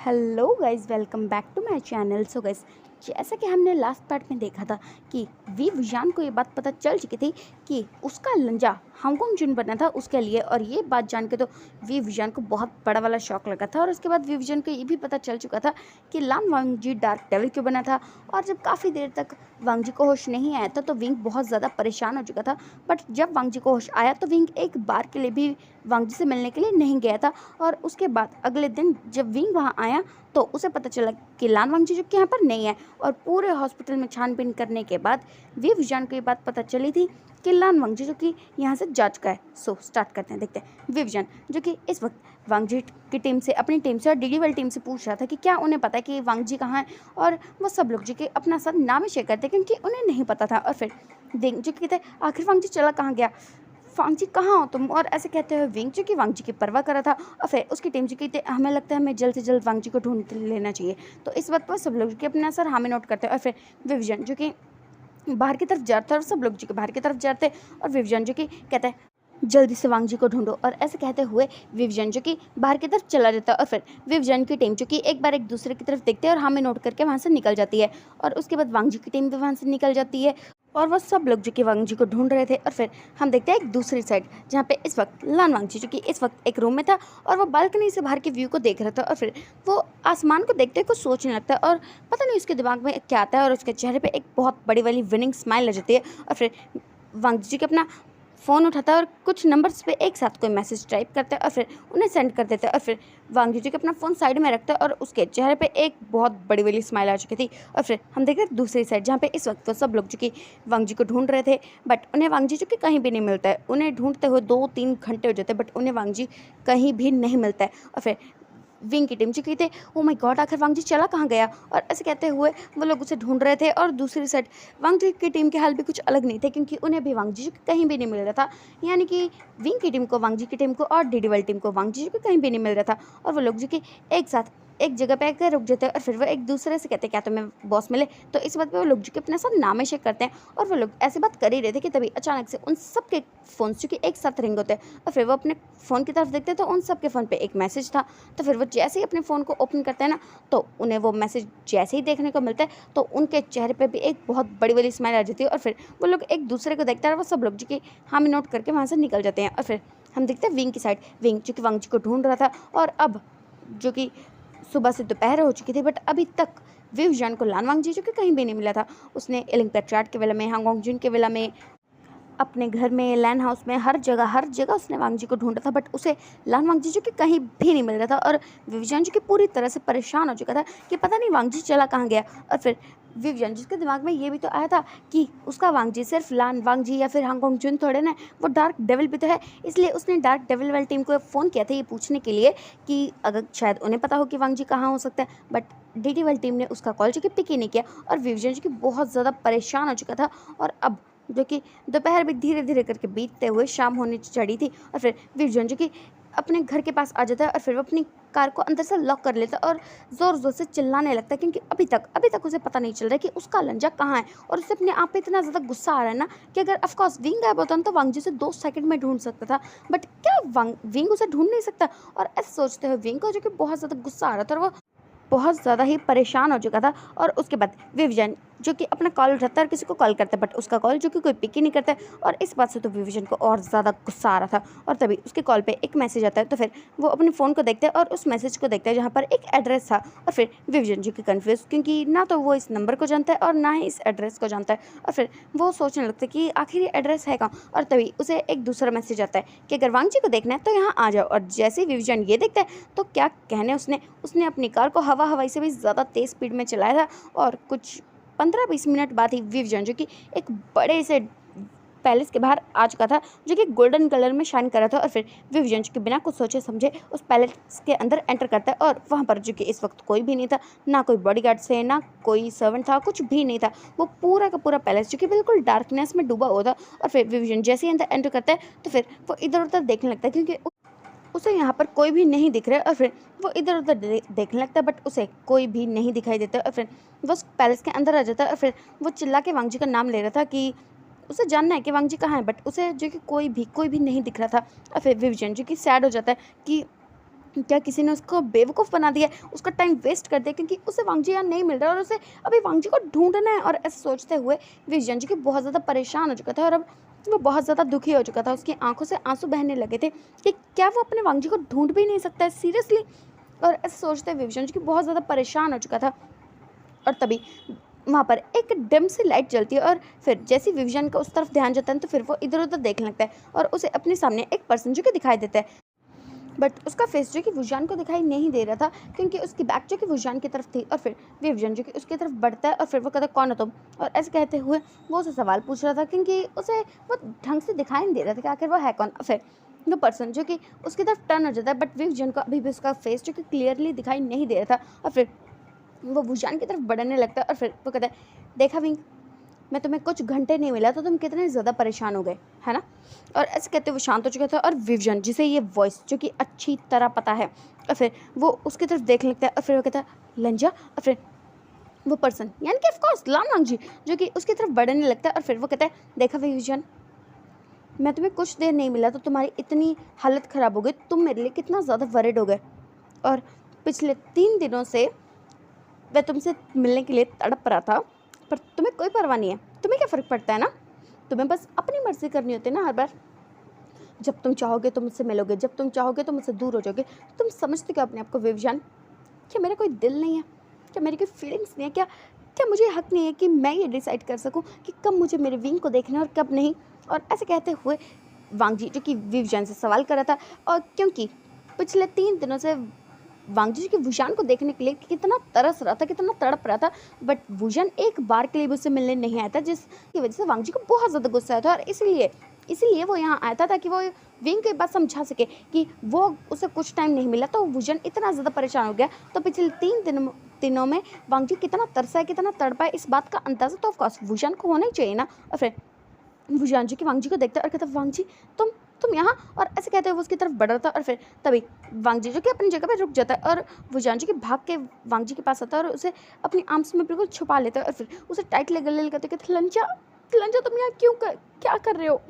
Hello guys, welcome back to my channel. So guys, जैसा कि हमने लास्ट पार्ट में देखा था कि वी विजान को ये बात पता चल चुकी थी कि उसका लंजा हांगकांग जुन बना था उसके लिए, और ये बात जान के तो वी विजान को बहुत बड़ा वाला शौक लगा था। और उसके बाद वी विजान को ये भी पता चल चुका था कि लान वांगजी डार्क डेविल क्यों बना था। और जब काफ़ी देर तक वांगजी को होश नहीं आया था तो विंग बहुत ज़्यादा परेशान हो चुका था। बट जब वांगजी को होश आया तो विंग एक बार के लिए भी वांगजी से मिलने के लिए नहीं गया था। और उसके बाद अगले दिन जब विंग वहाँ आया तो उसे पता चला कि लान वांगजी जो कि यहाँ पर नहीं है। और पूरे हॉस्पिटल में छानबीन करने के बाद वी विजान को ये बात पता चली थी कि लान वांगजी जो कि यहाँ से जा चुका है। सो स्टार्ट करते हैं, देखते हैं। वी विजान जो कि इस वक्त वांगजी की टीम से, अपनी टीम से और डीडी वाली टीम से पूछ रहा था कि क्या उन्हें पता है कि वांगजी कहाँ है। और वो सब लोग जो कि अपना साथ नाम शेयर करते क्योंकि उन्हें नहीं पता था। और फिर जो कि कहते आखिर वांगजी चला कहाँ गया, वांगजी कहाँ हो तुम। और ऐसे कहते हुए विंग जो कि वांगजी की परवाह कर रहा था। और फिर उसकी टीम जो कि हमें लगता है हमें जल्द से जल्द वांगजी को ढूंढ लेना चाहिए। तो इस बात पर सब लोग जो कि अपना असर हमें नोट करते हैं। और फिर विविजन जो कि बाहर की तरफ जाते हैं और सब लोग जो कि बाहर की तरफ जाते हैं। और विविजन जो कि कहता है जल्दी से वांगजी को ढूंढो। और ऐसे कहते हुए विविजन जो कि बाहर की तरफ चला जाता है। और फिर विविजन की टीम जो कि एक बार एक दूसरे की तरफ देखते हैं और हमें नोट करके वहाँ से निकल जाती है। और उसके बाद वांगजी की टीम भी वहाँ से निकल जाती है और वह सब लोग जो कि वांगजी को ढूंढ रहे थे। और फिर हम देखते हैं एक दूसरी साइड जहाँ पे इस वक्त लान वांगजी जो कि इस वक्त एक रूम में था और वो बालकनी से बाहर के व्यू को देख रहा था। और फिर वो आसमान को देखते कुछ सोचने लगता है और पता नहीं उसके दिमाग में क्या आता है। और उसके चेहरे पे एक बहुत बड़ी वाली विनिंग स्माइल आ जाती है। और फिर वांगजी जी के अपना फ़ोन उठाता है और कुछ नंबर्स पे एक साथ कोई मैसेज टाइप करता है और फिर उन्हें सेंड कर देता है। और फिर वांगजी जी के अपना फ़ोन साइड में रखता है और उसके चेहरे पे एक बहुत बड़ी वाली स्माइल आ चुकी थी। और फिर हम देखते हैं दूसरी साइड जहाँ पे इस वक्त वो सब लोग जो कि वांगजी को ढूंढ रहे थे, बट उन्हें वांगजी जो कि कहीं भी नहीं मिलता है। उन्हें ढूंढते हुए 2-3 घंटे हो जाते हैं, बट उन्हें वांगजी कहीं भी नहीं मिलता है। और फिर विंग की टीम जो कहते ओ माय गॉड, आखिर वांगजी चला कहाँ गया। और ऐसे कहते हुए वो लोग उसे ढूंढ रहे थे। और दूसरी साइड वांगजी की टीम के हाल भी कुछ अलग नहीं थे क्योंकि उन्हें भी वांगजी कहीं भी नहीं मिल रहा था। यानी कि विंग की टीम को, वांगजी की टीम को और डीडी वाली टीम को वांगजी कहीं भी नहीं मिल रहा था। और वो लोग जो कि एक साथ एक जगह पे आकर रुक जाते हैं और फिर वो एक दूसरे से कहते हैं क्या तुम्हें बॉस मिले। तो इस बात पे वो लोग जो कि अपने साथ नामे शेयर करते हैं। और वो लोग ऐसी बात कर ही रहे थे कि तभी अचानक से उन सब के फ़ोन जो कि एक साथ रिंग होते हैं। और फिर वो अपने फ़ोन की तरफ देखते हैं तो उन सब के फ़ोन पे एक मैसेज था। तो फिर वो जैसे ही अपने फ़ोन को ओपन करते हैं ना, तो उन्हें वो मैसेज जैसे ही देखने को मिलता है तो उनके चेहरे पे भी एक बहुत बड़ी वाली स्माइल आ जाती है। और फिर वो लोग एक दूसरे को देखते हैं और वो सब लोग जो कि हमें नोट करके वहाँ से निकल जाते हैं। और फिर हम देखते हैं विंग की साइड, विंग जो कि वांगजी को ढूंढ रहा था और अब जो कि सुबह से दोपहर हो चुकी थी, बट अभी तक वी विजान को लान वांगजी जो कि कहीं भी नहीं मिला था। उसने इलिंग पेट्राट के विला में, हांगकांग जुन के विला में, अपने घर में, लैंड हाउस में, हर जगह उसने वांगजी को ढूंढा था, बट उसे लान वांगजी जो कि कहीं भी नहीं मिल रहा था। और विविजन जो कि पूरी तरह से परेशान हो चुका था कि पता नहीं वांगजी चला कहाँ गया। और फिर विविजन जिसके दिमाग में ये भी तो आया था कि उसका वांगजी सिर्फ लान वांगजी या फिर हांगकांग जुन थोड़े ना, वो डार्क डेविल भी तो है। इसलिए उसने डार्क डेविल वाली टीम को फ़ोन किया था ये पूछने के लिए कि अगर शायद उन्हें पता हो कि वांगजी कहाँ हो सकता है। बट डीडी वाली टीम ने उसका कॉल जो कि पिक ही नहीं किया। और विविजन जो कि बहुत ज़्यादा परेशान हो चुका था। और अब जो कि दोपहर भी धीरे धीरे करके बीतते हुए शाम होने चढ़ी थी। और फिर विविजन जो कि अपने घर के पास आ जाता है और फिर वो अपनी कार को अंदर से लॉक कर लेता है और ज़ोर ज़ोर से चिल्लाने लगता है क्योंकि अभी तक उसे पता नहीं चल रहा है कि उसका लंजा कहाँ है। और उसे अपने आप पे इतना ज़्यादा गुस्सा आ रहा है ना कि अगर ऑफकोर्स विंग गायब होता ना तो वांगजी से 2 सेकंड में ढूंढ सकता था, बट क्या विंग उसे ढूंढ नहीं सकता। और ऐसे सोचते हुए विंग को जो कि बहुत ज़्यादा गुस्सा आ रहा था और वो बहुत ज़्यादा ही परेशान हो चुका था। और उसके बाद विविजन जो कि अपना कॉल उठाता है और किसी को कॉल करता है, बट उसका कॉल जो कि कोई पिक ही नहीं करता है। और इस बात से तो विविजन को और ज़्यादा गुस्सा आ रहा था। और तभी उसके कॉल पे एक मैसेज आता है। तो फिर वो अपने फ़ोन को देखता है और उस मैसेज को देखता है जहाँ पर एक एड्रेस था। और फिर विविजन जो कि कन्फ्यूज़, क्योंकि ना तो वो इस नंबर को जानता है और ना ही इस एड्रेस को जानता है। और फिर वो सोचने लगता है कि आखिर ये एड्रेस है कहाँ। और तभी उसे एक दूसरा मैसेज आता है कि अगर वांगजी को देखना है तो यहाँ आ जाओ। और जैसे ही विविजन ये देखता है तो क्या कहने, उसने अपनी कार को हवाई से भी ज़्यादा तेज़ स्पीड में चलाया था। और कुछ 15-20 मिनट बाद ही विविजन जो कि एक बड़े से पैलेस के बाहर आ चुका था जो कि गोल्डन कलर में शाइन कर रहा था। और फिर विविजन जो कि बिना कुछ सोचे समझे उस पैलेस के अंदर एंटर करता है। और वहाँ पर जो कि इस वक्त कोई भी नहीं था, ना कोई बॉडीगार्ड से, ना कोई सर्वेंट था, कुछ भी नहीं था। वो पूरा का पूरा पैलेस जो कि बिल्कुल डार्कनेस में डूबा हुआ था। और फिर विविजन जैसे ही अंदर एंटर करता है तो फिर वो इधर उधर देखने लगता है क्योंकि उसे यहाँ पर कोई भी नहीं दिख रहा है। और फिर वो इधर उधर देखने लगता है, बट उसे कोई भी नहीं दिखाई देता। और फिर वो उस पैलेस के अंदर आ जाता है। और फिर वो चिल्ला के वांगजी का नाम ले रहा था कि उसे जानना है कि वांगजी कहाँ है, बट उसे जो कि कोई भी नहीं दिख रहा था। और फिर विविजन जो कि सैड हो जाता है कि क्या किसी ने उसको बेवकूफ़ बना दिया है, उसका टाइम वेस्ट कर दिया क्योंकि उसे वांगजी यहाँ नहीं मिल रहा और उसे अभी वांगजी को ढूंढना है। और ऐसा सोचते हुए विजयन की बहुत ज़्यादा परेशान हो चुका था और अब वो बहुत ज़्यादा दुखी हो चुका था। उसकी आंखों से आंसू बहने लगे थे कि क्या वो अपने वांगजी को ढूंढ भी नहीं सकता है सीरियसली। और ऐसा सोचते हुए विजयन की बहुत ज़्यादा परेशान हो चुका था। और तभी वहाँ पर एक डिम सी लाइट जलती है और फिर जैसे विजन का उस तरफ ध्यान जाता है तो फिर वो इधर उधर देखने लगता है और उसे अपने सामने एक पर्सन जो कि दिखाई देता है, बट उसका फेस जो कि वुजान को दिखाई नहीं दे रहा था क्योंकि उसकी बैक जो कि वुजान की तरफ थी। और फिर विजन जो कि उसकी तरफ बढ़ता है और फिर वो कहता है कौन हो तुम। और ऐसे कहते हुए वो उसे सवाल पूछ रहा था क्योंकि उसे वो ढंग से दिखाई नहीं दे रहा था कि आखिर वो है कौन। और फिर वो पर्सन जो कि उसकी तरफ टर्न हो जाता है बट विजन को अभी भी उसका फेस जो कि क्लियरली दिखाई नहीं दे रहा था। और फिर वो वुजान की तरफ बढ़ने लगता है और फिर वो कहता है देखा विंग, मैं तुम्हें कुछ घंटे नहीं मिला तो तुम कितने ज़्यादा परेशान हो गए है ना। और ऐसे कहते वो शांत हो चुका था और विजन जिसे ये वॉइस जो कि अच्छी तरह पता है और फिर वो उसकी तरफ देखने लगता है और फिर वो कहता है लंजा। और फिर वो पर्सन यानी कि ऑफकोर्स लामांग जी जो कि उसकी तरफ बढ़ने लगता है और फिर वो कहता है देखा विजन, मैं तुम्हें कुछ देर नहीं मिला तो तुम्हारी इतनी हालत ख़राब हो गई, तुम मेरे लिए कितना ज़्यादा वरिड हो गए और पिछले 3 दिनों से मैं तुमसे मिलने के लिए तड़प रहा था पर तुम्हें कोई परवाह नहीं है। तुम्हें क्या फ़र्क पड़ता है ना, तुम्हें बस अपनी मर्ज़ी करनी होती है ना हर बार। जब तुम चाहोगे तो मुझसे मिलोगे, जब तुम चाहोगे तो मुझसे दूर हो जाओगे। तुम समझते क्या अपने आप को विवजान? क्या मेरा कोई दिल नहीं है? क्या मेरी कोई फीलिंग्स नहीं है? क्या क्या मुझे हक नहीं है कि मैं ये डिसाइड कर सकूं कि कब मुझे मेरे विंग को देखना है और कब नहीं। और ऐसे कहते हुए वांगजी जो कि विवजान से सवाल कर रहा था और क्योंकि पिछले 3 दिनों से वांगजी की वुजान को देखने के लिए कितना तरस रहा था, कितना तड़प रहा था, बट वुजान एक बार के लिए भी उससे मिलने नहीं आया था जिसकी वजह से वांगजी को बहुत ज़्यादा गुस्सा आया था। और इसीलिए वो यहाँ आया था ताकि वो विंग को एक बात समझा सके कि वो उसे कुछ टाइम नहीं मिला तो वुजान इतना ज़्यादा परेशान हो गया। तो पिछले 3 दिनों में वांगजी कितना तरसा है, कितना तड़पा है, इस बात का अंदाज़ा तो ऑफकोर्स वुजान को होना ही चाहिए ना। और फिर वुजान जी की वांगजी को देखता है और कहता है वांगजी तुम यहाँ। और ऐसे कहते हुए वो उसकी तरफ बढ़ रहा था और फिर तभी वांगजी जो कि अपनी जगह पे रुक जाता है और वुजान जी के भाग के वांगजी के पास आता है और उसे अपनी आर्म्स में बिल्कुल छुपा लेता है और फिर उसे टाइट ले गले लगाते कहते लंजा लंजा तुम यहाँ क्या कर रहे हो।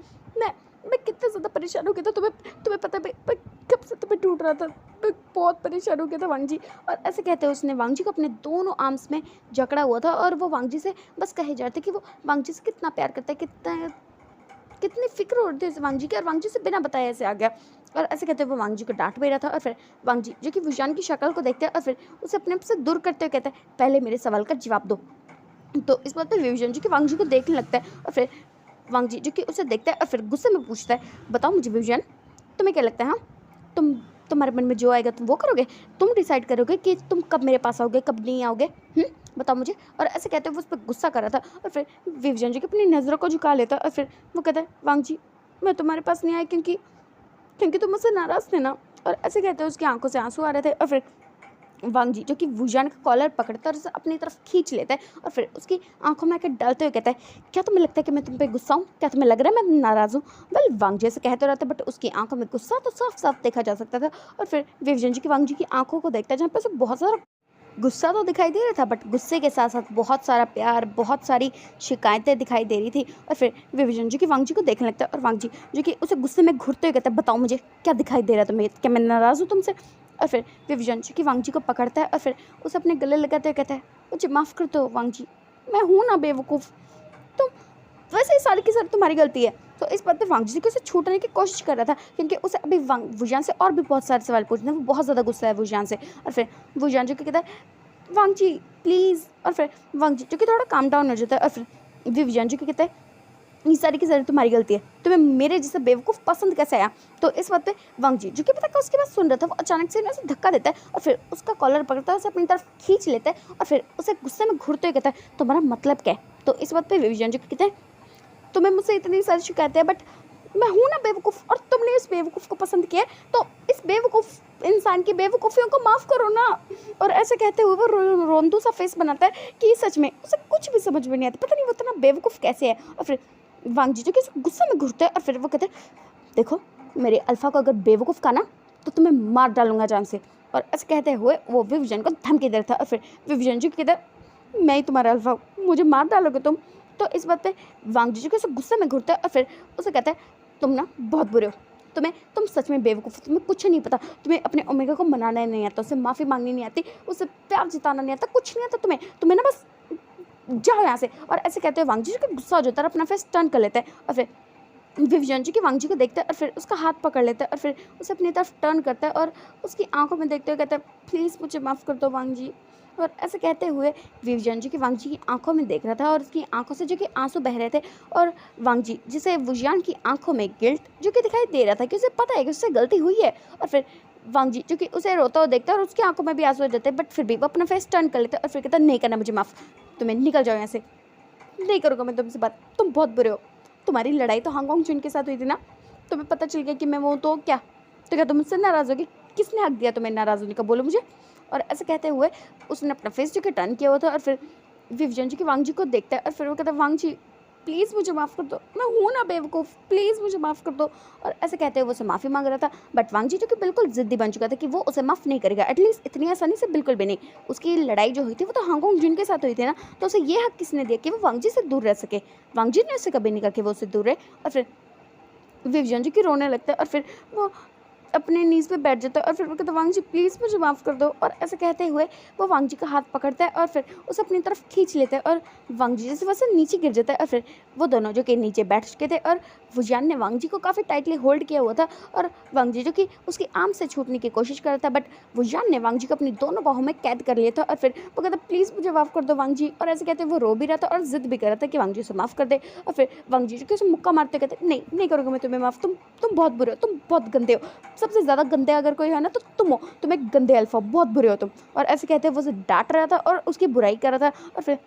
मैं कितना ज़्यादा परेशान हो गया था, तुम्हें पता है मैं कब से तुम्हें ढूंढ रहा था, मैं बहुत परेशान हो गया था वांगजी। और ऐसे कहते हुए उसने वांगजी को अपने दोनों आर्म्स में जकड़ा हुआ था और वो वांगजी से बस कहे जाते कि वो वांगजी से कितना प्यार करता है, कितनी फिक्र हो रही थी वांगजी की और वांगजी से बिना बताए ऐसे आ गया। और ऐसे कहते हुए वो वांगजी को डांट भी रहा था और फिर वांगजी जो कि वुजान की शक्ल को देखते हैं और फिर उसे अपने आप से दूर करते हुए कहता है पहले मेरे सवाल का जवाब दो। तो इस बात पर वुजान जो कि वांगजी को देखने लगता है और फिर वांगजी जो कि उसे देखता है और फिर गुस्से में पूछता है बताओ मुझे वुजान, तुम्हें क्या लगता है? हाँ, तुम्हारे मन में जो आएगा तुम वो करोगे, तुम डिसाइड करोगे कि तुम कब मेरे पास आओगे कब नहीं आओगे, बताओ मुझे। और ऐसे कहते हुए वो उस पर गुस्सा कर रहा था और फिर विवजन जी की अपनी नज़रों को झुका लेता है और फिर वो कहता है वांगजी मैं तुम्हारे पास नहीं आया क्योंकि तुम मुझसे नाराज़ थे ना। और ऐसे कहते हुए उसकी आंखों से आंसू आ रहे थे और फिर वांगजी जो कि वुजान का कॉलर पकड़ता है और उसे अपनी तरफ खींच लेता है और फिर उसकी आंखों में आकर डालते हुए कहता है क्या तुम्हें लगता है कि मैं तुम पे गुस्सा हूँ? क्या तुम्हें लग रहा है मैं नाराज़ हूँ? वेल वांगजी से कहते रहते बट उसकी आंखों में गुस्सा तो साफ साफ देखा जा सकता था। और फिर विवजन जी की वांगजी की आंखों को देखता है जहाँ पर उसे बहुत सारा गुस्सा तो दिखाई दे रहा था बट गुस्से के साथ साथ बहुत सारा प्यार, बहुत सारी शिकायतें दिखाई दे रही थी। और फिर विवजन जी की वांगजी को देखने लगता है और वांगजी जो कि उसे गुस्से में घुरते हुए कहता है बताओ मुझे क्या दिखाई दे रहा है तुम्हें, क्या मैं नाराज़ हूँ तुमसे? और फिर विवजन जी की वांगजी को पकड़ता है और फिर उसे अपने गले लगाते हुए कहता है मुझे माफ़ कर दो वांगजी, मैं हूँ ना बेवकूफ़, तो वैसे ही सारी की सारी तुम्हारी गलती है। तो इस बात पे वांगजी को उसे छूटने की कोशिश कर रहा था क्योंकि उसे अभी वुजान से और भी बहुत सारे सवाल पूछने हैं, वो बहुत ज़्यादा गुस्सा है वुजान से। और फिर वुजान जो कि कहता है वांगजी प्लीज़। और फिर वांगजी जो कि थोड़ा काम डाउन हो जाता है और फिर विवजन जो कि कहता है ये सारी की सारी तुम्हारी गलती है, तुम्हें मेरे जैसे बेवकूफ़ पसंद कैसे आया। तो इस बात पे वांगजी जो कि पता है उसकी बात सुन रहा था वो अचानक से उसे धक्का देता है और फिर उसका कॉलर पकड़ता है, उसे अपनी तरफ खींच लेता है और फिर उसे गुस्से में घूरते हुए कहता है तुम्हारा मतलब क्या है? तो इस बात पे विवजन जो कहते हैं तुम्हें मुझसे इतनी सारी शिकायतें हैं बट मैं हूँ ना बेवकूफ़ और तुमने इस बेवकूफ़ को पसंद किया तो इस बेवकूफ़ इंसान की बेवकूफ़ियों को माफ़ करो ना। और ऐसे कहते हुए वो रोंदू सा फेस बनाता है कि सच में उसे कुछ भी समझ में नहीं आता, पता नहीं वो इतना बेवकूफ़ कैसे है। और फिर वांगजी जो कि गुस्से में घुरते हैं और फिर वो कहते हैं देखो मेरे अल्फ़ा को अगर बेवकूफ़ का ना तो तुम्हें मार डालूंगा जान से। और ऐसे कहते हुए वो विवजन को धमकी दे रहा था और फिर विवजन जी कहते हैं मैं ही तुम्हारा अल्फ़ा हूँ, मुझे मार डालोगे तुम? तो इस बात पे वांगजी जो कि उसे गुस्से में घुरता है और फिर उसे कहता है तुम ना बहुत बुरे हो, तुम सच में बेवकूफ़ हो, तुम्हें कुछ नहीं पता, तुम्हें अपने ओमेगा को मनाना नहीं आता, उसे माफ़ी मांगनी नहीं आती, उसे प्यार जताना नहीं आता, कुछ नहीं आता तुम्हें ना बस जाओ यहाँ से। और ऐसे कहते हुए वांग जी को गुस्सा हो जाता है और अपना फेस टर्न कर लेता है और फिर विविजन जी की वांग जी को देखता है और फिर उसका हाथ पकड़ लेता है और फिर उसे अपनी तरफ टर्न करता है और उसकी आंखों में देखते हुए कहता है प्लीज़ मुझे माफ़ कर दो वांग जी। और ऐसे कहते हुए विविजन जी की वांग जी की आंखों में देख रहा था और उसकी आंखों से जो कि आंसू बह रहे थे और वांग जी जिसे वुजियान की आंखों में गिल्ट जो कि दिखाई दे रहा था कि उसे पता है कि उससे गलती हुई है। और फिर वांग जी जो कि उसे रोता हुआ देखता है और उसकी आंखों में भी आंसू आ जाते हैं, बट फिर भी वो अपना फेस टर्न कर लेता है और फिर कहता है नहीं करना मुझे माफ़, तुम्हें निकल जाओ यहाँ से, नहीं करूँगा मैं तुमसे बात, तुम बहुत बुरे हो। तुम्हारी लड़ाई तो हांगकांग चुन के साथ हुई थी ना, तुम्हें पता चल गया कि मैं वो, तो क्या तुम मुझसे नाराज़ होगी? किसने हक दिया तुम्हें नाराज़ होने का, बोलो मुझे। और ऐसे कहते हुए उसने अपना फेस जो कि टर्न किया हुआ था और फिर विविजन जी की वांग जी को देखता है और फिर वो कहता है वांग जी प्लीज़ मुझे माफ़ कर दो, मैं हूँ ना बेवकूफ़, प्लीज़ मुझे माफ़ कर दो। और ऐसे कहते हुए वो उसे माफ़ी मांग रहा था, बट वांग जी जो कि बिल्कुल ज़िद्दी बन चुका था कि वो उसे माफ़ नहीं करेगा, एटलीस्ट इतनी आसानी से बिल्कुल भी नहीं। उसकी लड़ाई जो हुई थी वो तो हांगकांग जिन के साथ हुई थी ना, तो उसे ये हक किसने दिया कि वो वांग जी से दूर रह सके? वांग जी ने उससे कभी नहीं कहा कि वो उससे दूर रहे। और फिर विविजन जी की रोने लगता है और फिर वो अपने नीज़ पे बैठ जाता है और फिर वो कहता है वांग जी प्लीज़ मुझे माफ़ कर दो। और ऐसे कहते हुए वो वांग जी का हाथ पकड़ता है और फिर उसे अपनी तरफ खींच लेता है और वांग जी जैसे वैसे नीचे गिर जाता है और फिर वो दोनों जो कि नीचे बैठ चुके थे और वुजियान ने वांग जी को काफ़ी टाइटली होल्ड किया हुआ था और वांग जी जो कि उसकी आर्म से छूटने की कोशिश कर रहा था, बट वुजियान ने वांग जी को अपनी दोनों बाहों में कैद कर लिया था और फिर वो कहता प्लीज़ मुझे माफ़ कर दो वांग जी। और ऐसे कहते वो रो भी रहा था और ज़िद भी कर रहा था कि वांग जी उसे माफ़ कर दे। और फिर वांग जी जो कि उसे मुक्का मारते कहते नहीं करूँगा मैं तुम्हें माफ़, तुम बहुत बुरे हो, तुम बहुत गंदे हो, सबसे ज़्यादा गंदे अगर कोई है ना तो तुम हो, तुम एक गंदे अल्फा, बहुत बुरे हो तुम। और ऐसे कहते वो उसे डांट रहा था और उसकी बुराई कर रहा था और फिर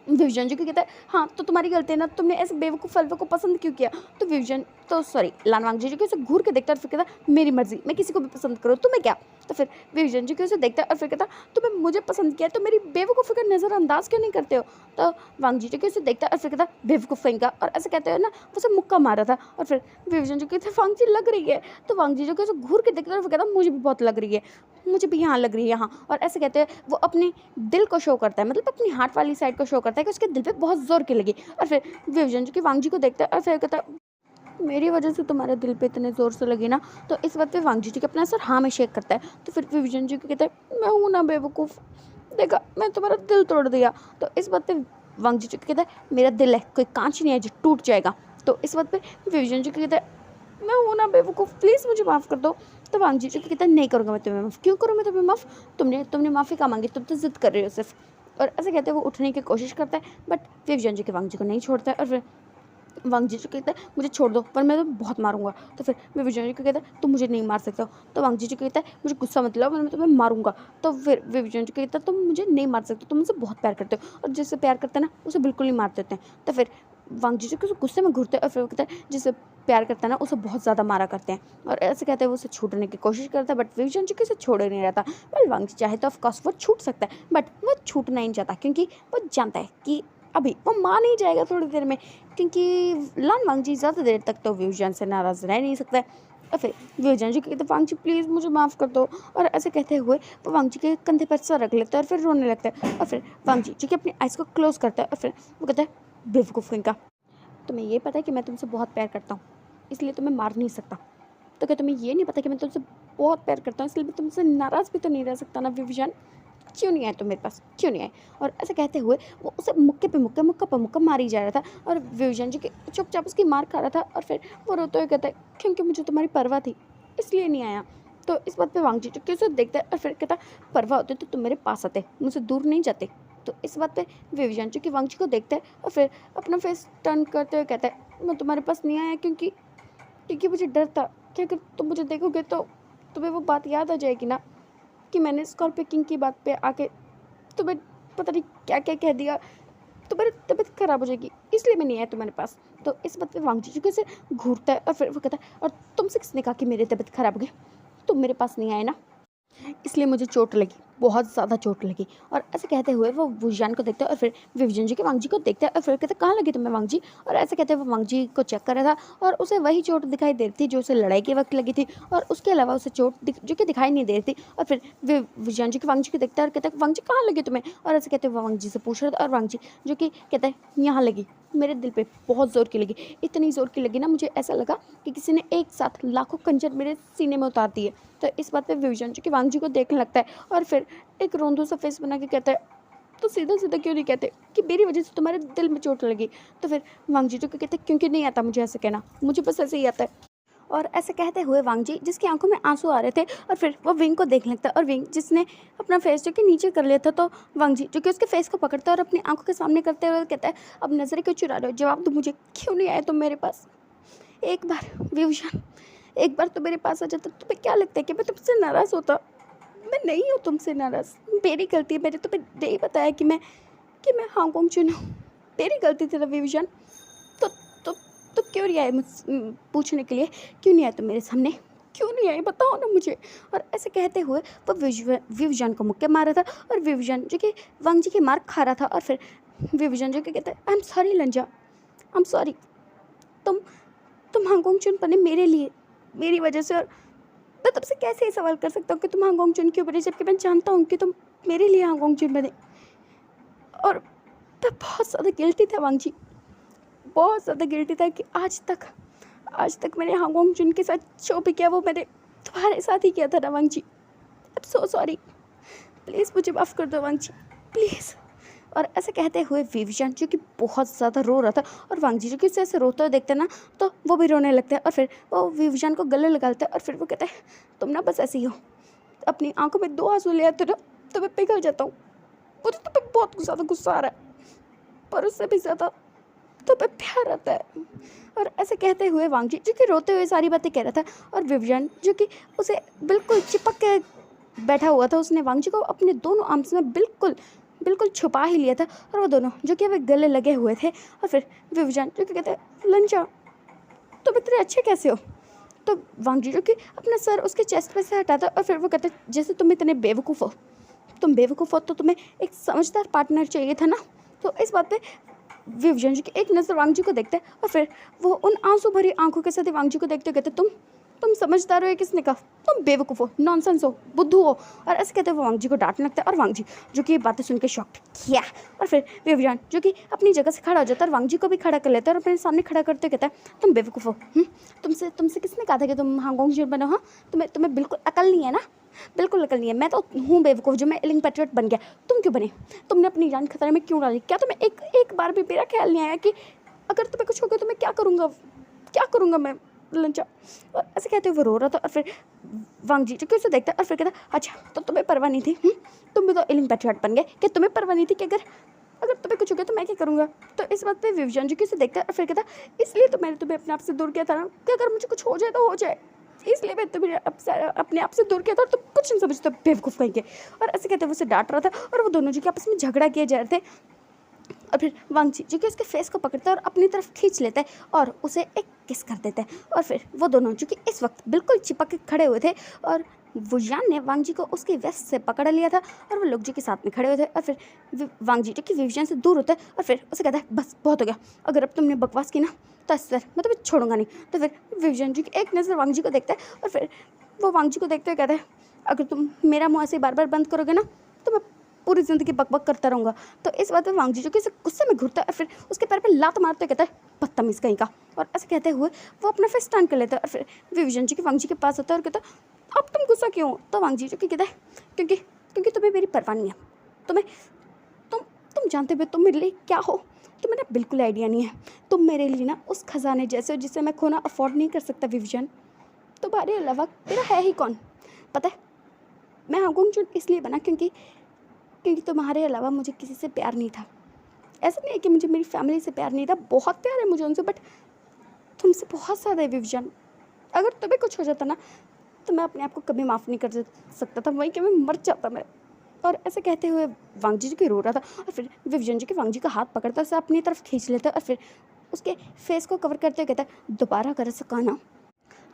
विविजन जी को कहता है हाँ तो तुम्हारी गलती है ना, तुमने ऐसे बेवकूफ़ अल्फा को पसंद क्यों किया? तो विविजन तो सॉरी लानवांग जी जो कि उसे घूर के देखता है और फिर कहता मेरी मर्जी, मैं किसी को भी पसंद करूँ, तुम्हें क्या? तो फिर विविजन जी को उसे देखता है और फिर कहता तुम्हें मुझे पसंद किया तो मेरी बेवकूफ़ी का नज़रअंदाज क्यों नहीं करते हो? तो वांग जी जो कि उसे देखता है और फिर कहता बेवकूफ़ कहीं का। और ऐसे कहते हो ना वो उसे मुक्का मारा था और फिर विविजन जी कहते वांग जी लग रही है। तो वांग जी जो कि उसे घूर के देखता है और फिर कहता मुझे भी बहुत लग रही है, मुझे भी यहाँ लग रही है यहाँ। और ऐसे कहते हैं वो अपने दिल को शो करता है, मतलब अपनी हार्ट वाली साइड को शो करता है कि उसके दिल पे बहुत ज़ोर की लगी। और फिर विविजन जी की वांग जी को देखता है और फिर कहता है मेरी वजह से तुम्हारे दिल पे इतने ज़ोर से लगी ना। तो इस बात पे वांग जी अपना सर हाँ में शेक करता है। तो फिर विविजन जी को कहता है मैं हूँ ना बेवकूफ़, देखा मैं तुम्हारा दिल तोड़ दिया। तो इस बात पे वांग जी कहता है मेरा दिल है कोई कांच नहीं है जो टूट जाएगा। तो इस बात पे विविजन जी कहता है मैं हूँ ना बेवकूफ़, प्लीज़ मुझे माफ़ कर दो। तो वांग जी कहता है नहीं करूँगा मैं तुम्हें माफ़, क्यों करूँ मैं तुम्हें माफ़, तुमने माफ़ी कहाँ मांगी, तुम तो ज़िद कर रहे हो सिर्फ। और ऐसे कहते वो उठने की कोशिश करता है, बट विविजन जी के वांग जी को नहीं छोड़ता है। और फिर वांग जी कहता है मुझे छोड़ दो पर मैं तो बहुत मारूंगा। तो फिर विविजन जी को कहता है तुम मुझे नहीं मार सकते हो। तो वांग जी कहता है मुझे गुस्सा मत लाओ, मैं तुम्हें मारूंगा। तो फिर विविजन जी कहता है तुम मुझे नहीं मार सकते, तुम मुझसे बहुत प्यार करते हो और जिससे प्यार करते हैं ना उसे बिल्कुल नहीं मार देते हैं। तो फिर वांग जी गुस्से में घूरते हैं और फिर वो कहता है जिससे प्यार करता है ना उसे बहुत ज़्यादा मारा करते हैं। और ऐसे कहते हैं वो उसे छूटने की कोशिश करता है, बट विविजन जी उसे छोड़ नहीं रहता। वेल वांग जी चाहे तो ऑफकोर्स वो छूट सकता है, बट वो छूटना नहीं चाहता क्योंकि वो जानता है कि अभी वो मान ही जाएगा थोड़ी देर में, क्योंकि लान वांग जी ज़्यादा देर तक तो विविजन से नाराज़ रह नहीं सकता है। और फिर विविजन जी कहते वांग जी प्लीज़ मुझे माफ़ कर दो। और ऐसे कहते हुए वो वांग जी के कंधे पर सर रख लेता है और फिर रोने लगता है। और फिर वांग जी जो कि अपनी आइज़ को क्लोज करता है और फिर वो कहता है बेवकूफ़ कहीं का, तुम्हें ये पता है कि मैं तुमसे बहुत प्यार करता हूँ इसलिए तुम्हें मार नहीं सकता? तो क्या तुम्हें ये नहीं पता कि मैं तुमसे बहुत प्यार करता हूँ इसलिए मैं तुमसे नाराज़ भी तो नहीं रह सकता ना विविजन? क्यों नहीं आए तुम मेरे पास, क्यों नहीं आए? और ऐसे कहते हुए वो उसे मुक्के पे मुक्का, मुक्का पे मुक्का मारी जा रहा था और विविजन जी के चुपचाप उसकी मार खा रहा था। और फिर वो रोते हुए कहता है क्योंकि मुझे तुम्हारी परवाह थी इसलिए नहीं आया। तो इस बात पे वांग जी चुपके उसे देखता है और फिर कहता परवाह होती तो तुम मेरे पास आते, मुझसे दूर नहीं जाते। तो इस बात पे विविजन जी की वांग जी को देखता है और फिर अपना फेस टर्न करते हुए कहता है मैं तुम्हारे पास नहीं आया क्योंकि मुझे डर था कि अगर तुम मुझे देखोगे तो तुम्हें वो बात याद आ जाएगी ना कि मैंने स्कॉर्पियो किंग की बात पे आके तुम्हें पता नहीं क्या क्या कह दिया, तुम्हारी तबीयत खराब हो जाएगी इसलिए मैं नहीं आया तुम्हारे पास। तो इस बात पे वांग जी से घूरता है और फिर वो कहता है और तुमसे किसने कहा कि मेरी तबीयत खराब हो गई, तुम मेरे पास नहीं आए ना इसलिए मुझे चोट लगी, बहुत ज़्यादा चोट लगी। और ऐसे कहते हुए वो वुजियान को देखता है और फिर विविजन जी के वांग जी को देखता है और फिर कहता है कहाँ लगी तुम्हें वांग जी? और ऐसे कहते हुए वो वांग जी को चेक कर रहा था और उसे वही चोट दिखाई दे रही थी जो उसे लड़ाई के वक्त लगी थी और उसके अलावा उसे चोट जो कि दिखाई नहीं दे रही थी। और फिर विविजन जी के वांग जी को देखता है और कहता है वांग जी कहाँ लगी तुम्हें? और ऐसे कहते हुए वांग जी से पूछ रहा था और वांग जी जो कि कहता है यहाँ लगी। मेरे दिल पे बहुत ज़ोर की लगी। इतनी ज़ोर की लगी ना, मुझे ऐसा लगा कि किसी ने एक साथ लाखों खंजर मेरे सीने में उतार दिए। तो इस बात पे विविजन जो कि वांग जी को देखने लगता है और फिर एक रोंदू सा फेस बना के कहता है, तो सीधा-सीधा क्यों नहीं कहते कि मेरी वज़ह से तुम्हारे दिल में चोट लगी? तो फिर वांग जी जो कि कहते हैं, क्योंकि नहीं आता मुझे ऐसे कहना, मुझे बस ऐसे ही आता है। और ऐसे कहते हुए वांग जी, जिसकी आंखों में आंसू आ रहे थे, और फिर वो विंग को देखने लगता है, और विंग जिसने अपना फेस जो कि नीचे कर लिया था, तो वांग जी जो कि उसके फेस को पकड़ता है और अपनी आंखों के सामने करते हुए कहता है, अब नज़रें क्यों चुरा रहे हो? जवाब दो मुझे, क्यों नहीं आए तुम मेरे पास? एक बार विभूषण, एक बार तो मेरे पास आ जाता। तुम्हें क्या लगता है कि मैं तुमसे नाराज़ होता? मैं नहीं हूँ तुमसे नाराज़, मेरी गलती है। मैंने तुम्हें नहीं बताया कि मैं हांगकांग चुनी हूँ, मेरी गलती थी ना विभूषण। तो तो तो क्यों नहीं आए पूछने के लिए? क्यों नहीं आए तुम मेरे सामने? क्यों नहीं आए, बताओ ना मुझे। और ऐसे कहते हुए वो विभूषण को मुक्के मार रहा था, और विभूषण जो कि वांग जी की मार खा रहा था, और फिर विभूषण जो कि कहता है, I am sorry लंजा, I am sorry. तुम तुम हांगकांग चुन बने मेरे लिए, मेरी वजह से। और मैं तुमसे कैसे ये सवाल कर सकता हूँ कि तुम हांगकांग चुन क्यों बने, जबकि मैं जानता हूँ कि तुम मेरे लिए हांगकांग चुन बने। और मैं बहुत ज़्यादा गिल्टी था वांग जी, बहुत ज़्यादा गिल्टी था कि आज तक मैंने हांगकांग चुन के साथ जो भी किया वो मैंने तुम्हारे साथ ही किया था ना Wang ji. I am so sorry, please मुझे माफ़ कर दो वांग जी, प्लीज़। और ऐसे कहते हुए विभूषण जो कि बहुत ज़्यादा रो रहा था, और वांग जी जो कि उसे ऐसे रोते हुए देखते ना, तो वो भी रोने लगते हैं, और फिर वो विभूषण को गले लगा लेते हैं, और फिर वो कहते हैं, तुम ना बस ऐसे ही हो, अपनी आंखों में 2 आंसू ले आते हो ना, तो मैं पिघल जाता हूँ। मुझे तुम पे बहुत ज़्यादा गुस्सा आ रहा है, पर उससे भी ज़्यादा तो पे प्यार आता है। और ऐसे कहते हुए वांग जी जो कि रोते हुए सारी बातें कह रहा था, और विवियन जो कि उसे बिल्कुल चिपक के बैठा हुआ था, उसने वांग जी को अपने दोनों आर्म्स में बिल्कुल बिल्कुल छुपा ही लिया था, और वो दोनों जो कि अभी गले लगे हुए थे। और फिर विवियन जो कि कहते हैं, लंचा तुम इतने अच्छे कैसे हो? तो वांग जी जो कि अपना सर उसके चेस्ट पे से हटाता, और फिर वो कहते हैं, जैसे तुम इतने बेवकूफ़ हो, तुम बेवकूफ़ हो तो तुम्हें एक समझदार पार्टनर चाहिए था ना। तो इस बात पे विवजन जी की एक नज़र वांग जी को देखते हैं, और फिर वो उन आंसू भरी आंखों के साथ ही वांग जी को देखते कहते, तुम समझदार हो या किसने कहा? तुम बेवकूफ़ हो, नॉनसेंस हो, बुद्धू हो। और ऐसे कहते हुए वांग जी को डांटने लगता है, और वांग जी जो कि ये बातें सुन के शॉक्ड, क्या? और फिर विवजन जो कि अपनी जगह से खड़ा हो जाता है, और वांग जी को भी खड़ा कर लेता है, और अपने सामने खड़ा करते कहता है, तुम बेवकूफ़ हो। तुमसे किसने कहा था कि तुम हांगकांग जी बनो? हाँ, तुम्हें बिल्कुल अकल नहीं है ना, बिल्कुल अकल नहीं है। मैं तो हूँ बेवकूफ़ जो मैं इलिंग पैट्रियट बन गया, तुम क्यों बने? तुमने अपनी जान खतरे में क्यों डाली? क्या तुम्हें एक बार भी मेरा ख्याल नहीं आया कि अगर तुम्हें कुछ हो गया तो मैं क्या करूँगा मैं, लंचा? और ऐसे कहते हुए वो रो रहा था, और फिर वांग जी जो कि उसे देखता है, और फिर कहता, अच्छा तो तुम्हें परवाह नहीं थी? तुम भी तो इलिंग पैट्रियट बन गए, कि तुम्हें परवाह नहीं थी कि अगर अगर तुम्हें कुछ हो गया तो मैं क्या करूँगा? तो इस बात पे विवजन जी की उसे देखता है, और फिर कहता, इसलिए तो मैंने तुम्हें अपने आप से दूर किया था ना, कि अगर मुझे कुछ हो जाए तो हो जाए, इसलिए मैं तुम्हें अपने आप से दूर किया था, और तुम कुछ नहीं समझते, बेवकूफ़ कहीं के। और ऐसे कहते हुए उसे डांट रहा था, और वो दोनों जो कि आपस में झगड़ा किए जा रहे थे। और फिर वांग जी जो कि उसके फेस को पकड़ता है और अपनी तरफ खींच लेता है, और उसे एक किस कर देता है। और फिर वो दोनों जो कि इस वक्त बिल्कुल चिपक के खड़े हुए थे, और वुजान ने वांग जी को उसकी वेस्ट से पकड़ लिया था, और वो लोग जी के साथ में खड़े हुए थे। और फिर वांग जी जो कि विवजन से दूर होता है, और फिर उसे कहता है, बस बहुत हो गया, अगर अब तुमने बकवास की ना तो इस सर मैं तुम्हें छोड़ूंगा नहीं। तो फिर विवजन जी की एक नज़र वांग जी को देखता है, और फिर वो वांग जी को देखते हुए कहता है, अगर तुम मेरा मुँह ऐसे बार बार बंद करोगे ना तो मैं पूरी ज़िंदगी बकबक करता रहूँगा। तो इस बात पे वांग जी जो कि गुस्से में घुरता है, और फिर उसके पैर पे लात मारते हुए कहता है, बदतमीज़ कहीं का। और ऐसे कहते हुए वो अपना फेस टर्न कर लेता है, और फिर विवजन जी की वांग जी के पास आता है और कहता है, अब तुम गुस्सा क्यों हो? तो वांग जी जो कि कहता है, क्योंकि तुम्हें मेरी परवाह नहीं है। तुम्हें तुम जानते हुए तुम मेरे लिए क्या हो, तुम्हें ना बिल्कुल आइडिया नहीं है। तुम मेरे लिए ना उस खजाने जैसे हो जिसे मैं खोना अफोर्ड नहीं कर सकता विवजन। तुम्हारे अलावा मेरा है ही कौन? पता है, मैं हांगकांग चुन इसलिए बना क्योंकि तुम्हारे अलावा मुझे किसी से प्यार नहीं था। ऐसा नहीं है कि मुझे मेरी फैमिली से प्यार नहीं था, बहुत प्यार है मुझे उनसे, बट तुमसे बहुत ज़्यादा है विवजन। अगर तुम्हें कुछ हो जाता ना तो मैं अपने आप को कभी माफ़ नहीं कर सकता था, वहीं कभी मर जाता मैं। और ऐसे कहते हुए वांग जी की रो रहा था, और फिर विवजन जी के वांग जी का हाथ पकड़ता, उसे अपनी तरफ खींच लेता, और फिर उसके फेस को कवर करते हुए कहता, दोबारा कर सका ना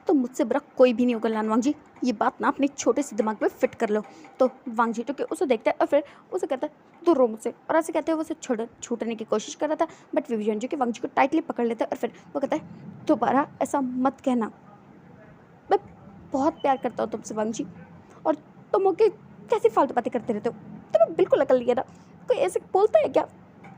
तो मुझसे बुरा कोई भी नहीं होगा लान वांग जी, ये बात ना अपने छोटे से दिमाग में फिट कर लो। तो वांग जी तो कि उसे देखता है, और फिर उसे कहता है, दूर रो मुझसे। और ऐसे कहते हुए वो उसे छूटने की कोशिश कर रहा था, बट विवियन जी के वांग जी को टाइटली पकड़ लेता है, और फिर वो कहता है, दोबारा ऐसा मत कहना, मैं बहुत प्यार करता हूँ तुमसे वांग जी, और तुम ओके कैसी फालतू बातें करते रहते हो? तुम्हें बिल्कुल अकल नहीं है ना? कोई ऐसे बोलता है क्या?